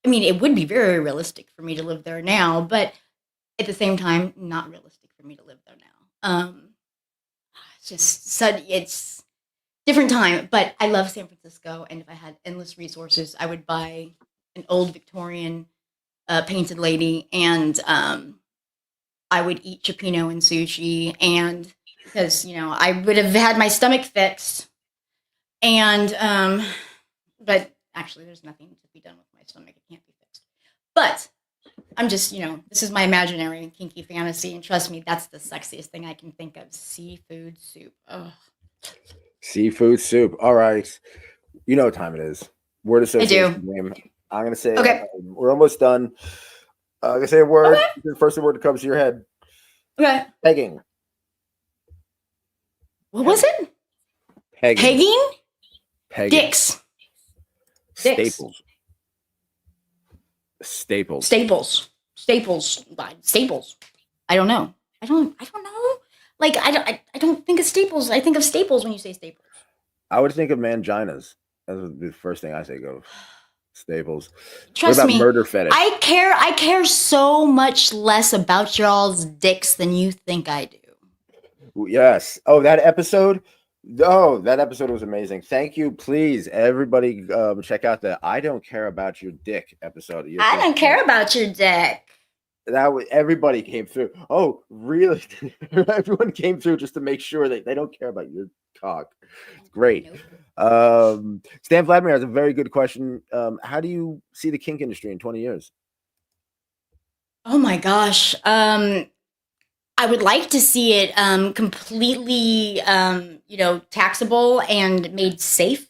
I mean, it would be very realistic for me to live there now, but at the same time, not realistic for me to live there now. It's just it's different time. But I love San Francisco, and if I had endless resources, I would buy an old Victorian painted lady, and I would eat cioppino and sushi, and because I would have had my stomach fixed, and but actually, there's nothing to be done with my stomach; it can't be fixed. But I'm just, this is my imaginary and kinky fantasy, and trust me, that's the sexiest thing I can think of: seafood soup. Ugh. Seafood soup. All right. You know what time it is. Word I association do. game. I'm gonna say Okay. we're almost done. I'm gonna say a word. Okay. The first word that comes to your head. Okay. Pegging. What was it? Pegging. Pegging? Pegging. Dicks. Staples. Staples. Staples. Staples. Staples. I don't know. I don't know. Like I don't think of staples. I think of staples when you say staples. I would think of manginas. That's the first thing I think of. Staples. Trust what about me, murder fetish? I care so much less about y'all's dicks than you think I do. Yes. Oh, that episode. Oh, that episode was amazing. Thank you. Please, everybody, check out the "I Don't Care About Your Dick" episode. I don't care about your dick. That was everybody came through. Oh, really? Everyone came through just to make sure that they don't care about your cock. It's great. Nope. Stan Vladimir has a very good question. How do you see the kink industry in 20 years? Oh my gosh. I would like to see it completely, taxable and made safe.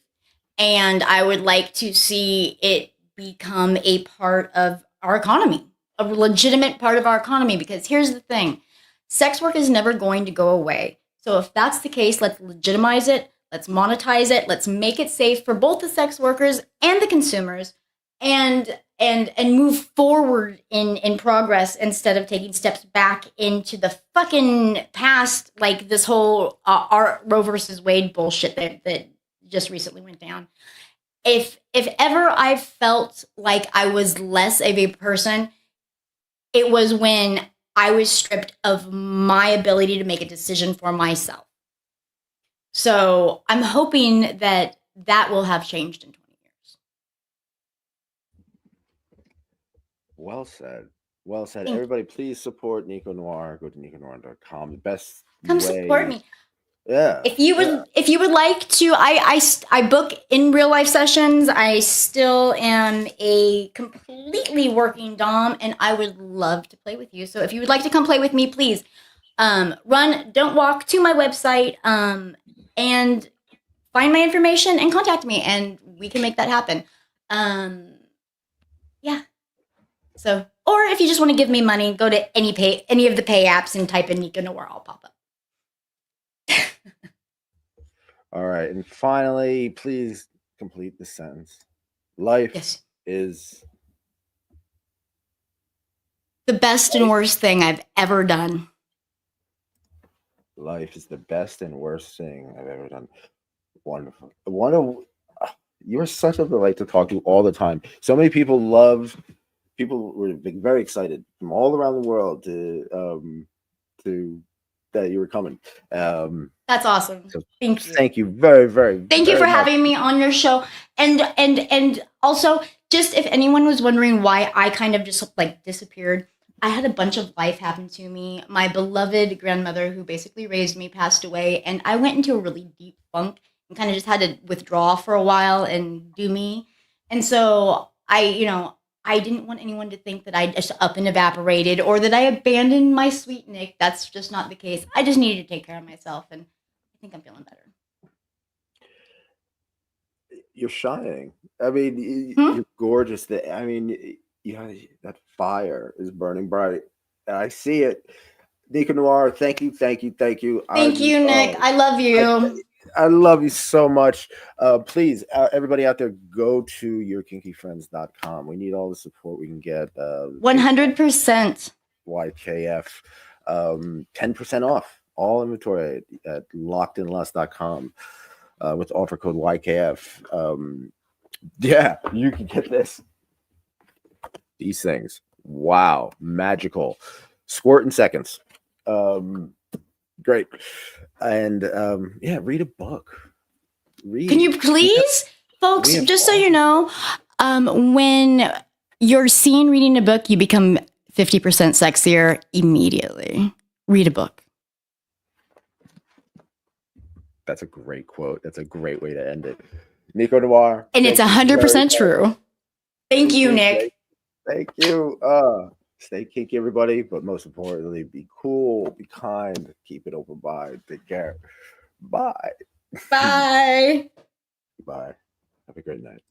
And I would like to see it become a part of our economy, a legitimate part of our economy. Because here's the thing: sex work is never going to go away. So if that's the case, let's legitimize it, let's monetize it, let's make it safe for both the sex workers and the consumers, and move forward in progress instead of taking steps back into the fucking past, like this whole Roe versus Wade bullshit that just recently went down. If ever I felt like I was less of a person, it was when I was stripped of my ability to make a decision for myself. So I'm hoping that will have changed in 20 years. Well said. Well said. Thank Everybody, please support Nicco Noire. Go to NiccoNoire.com. The best Come way. support me. Yeah. If you would like to, I book in real life sessions. I still am a completely working dom, and I would love to play with you. So if you would like to come play with me, please run, don't walk to my website and find my information and contact me, and we can make that happen. Yeah. So, or if you just want to give me money, go to any of the pay apps and type in Nicco Noire. I'll pop up. All right. And finally, please complete the sentence. Life is the best and worst thing I've ever done. Life is the best and worst thing I've ever done. Wonderful. You're such a delight to talk to all the time. So many people were very excited from all around the world to that you were coming. That's awesome. So thank you. Thank you very, very. Thank you for having me on your show. And also, just if anyone was wondering why I kind of just like disappeared, I had a bunch of life happen to me. My beloved grandmother, who basically raised me, passed away, and I went into a really deep funk and kind of just had to withdraw for a while and do me. And so I didn't want anyone to think that I just up and evaporated or that I abandoned my sweet Nick. That's just not the case. I just needed to take care of myself, and I think I'm feeling better. You're shining. I mean, you're gorgeous. I mean, Yeah, that fire is burning bright. I see it. Nicco Noire, thank you, thank you, thank you. Thank you, Nick. I love you. I love you so much. Please, everybody out there, go to yourkinkyfriends.com. We need all the support we can get. 100%. YKF. 10% off all inventory at lockedinlust.com with offer code YKF. Yeah, you can get this. These things. Wow. Magical. Squirt in seconds. Great. And yeah, read a book. Read. Can you please, folks, just so you know, when you're seen reading a book, you become 50% sexier immediately. Read a book. That's a great quote. That's a great way to end it. Nicco Noire. And it's 100% true. Thank you, Nick. Thank you. Stay kinky, everybody. But most importantly, be cool, be kind, keep it open. Bye. Take care. Bye. Bye. Bye. Have a great night.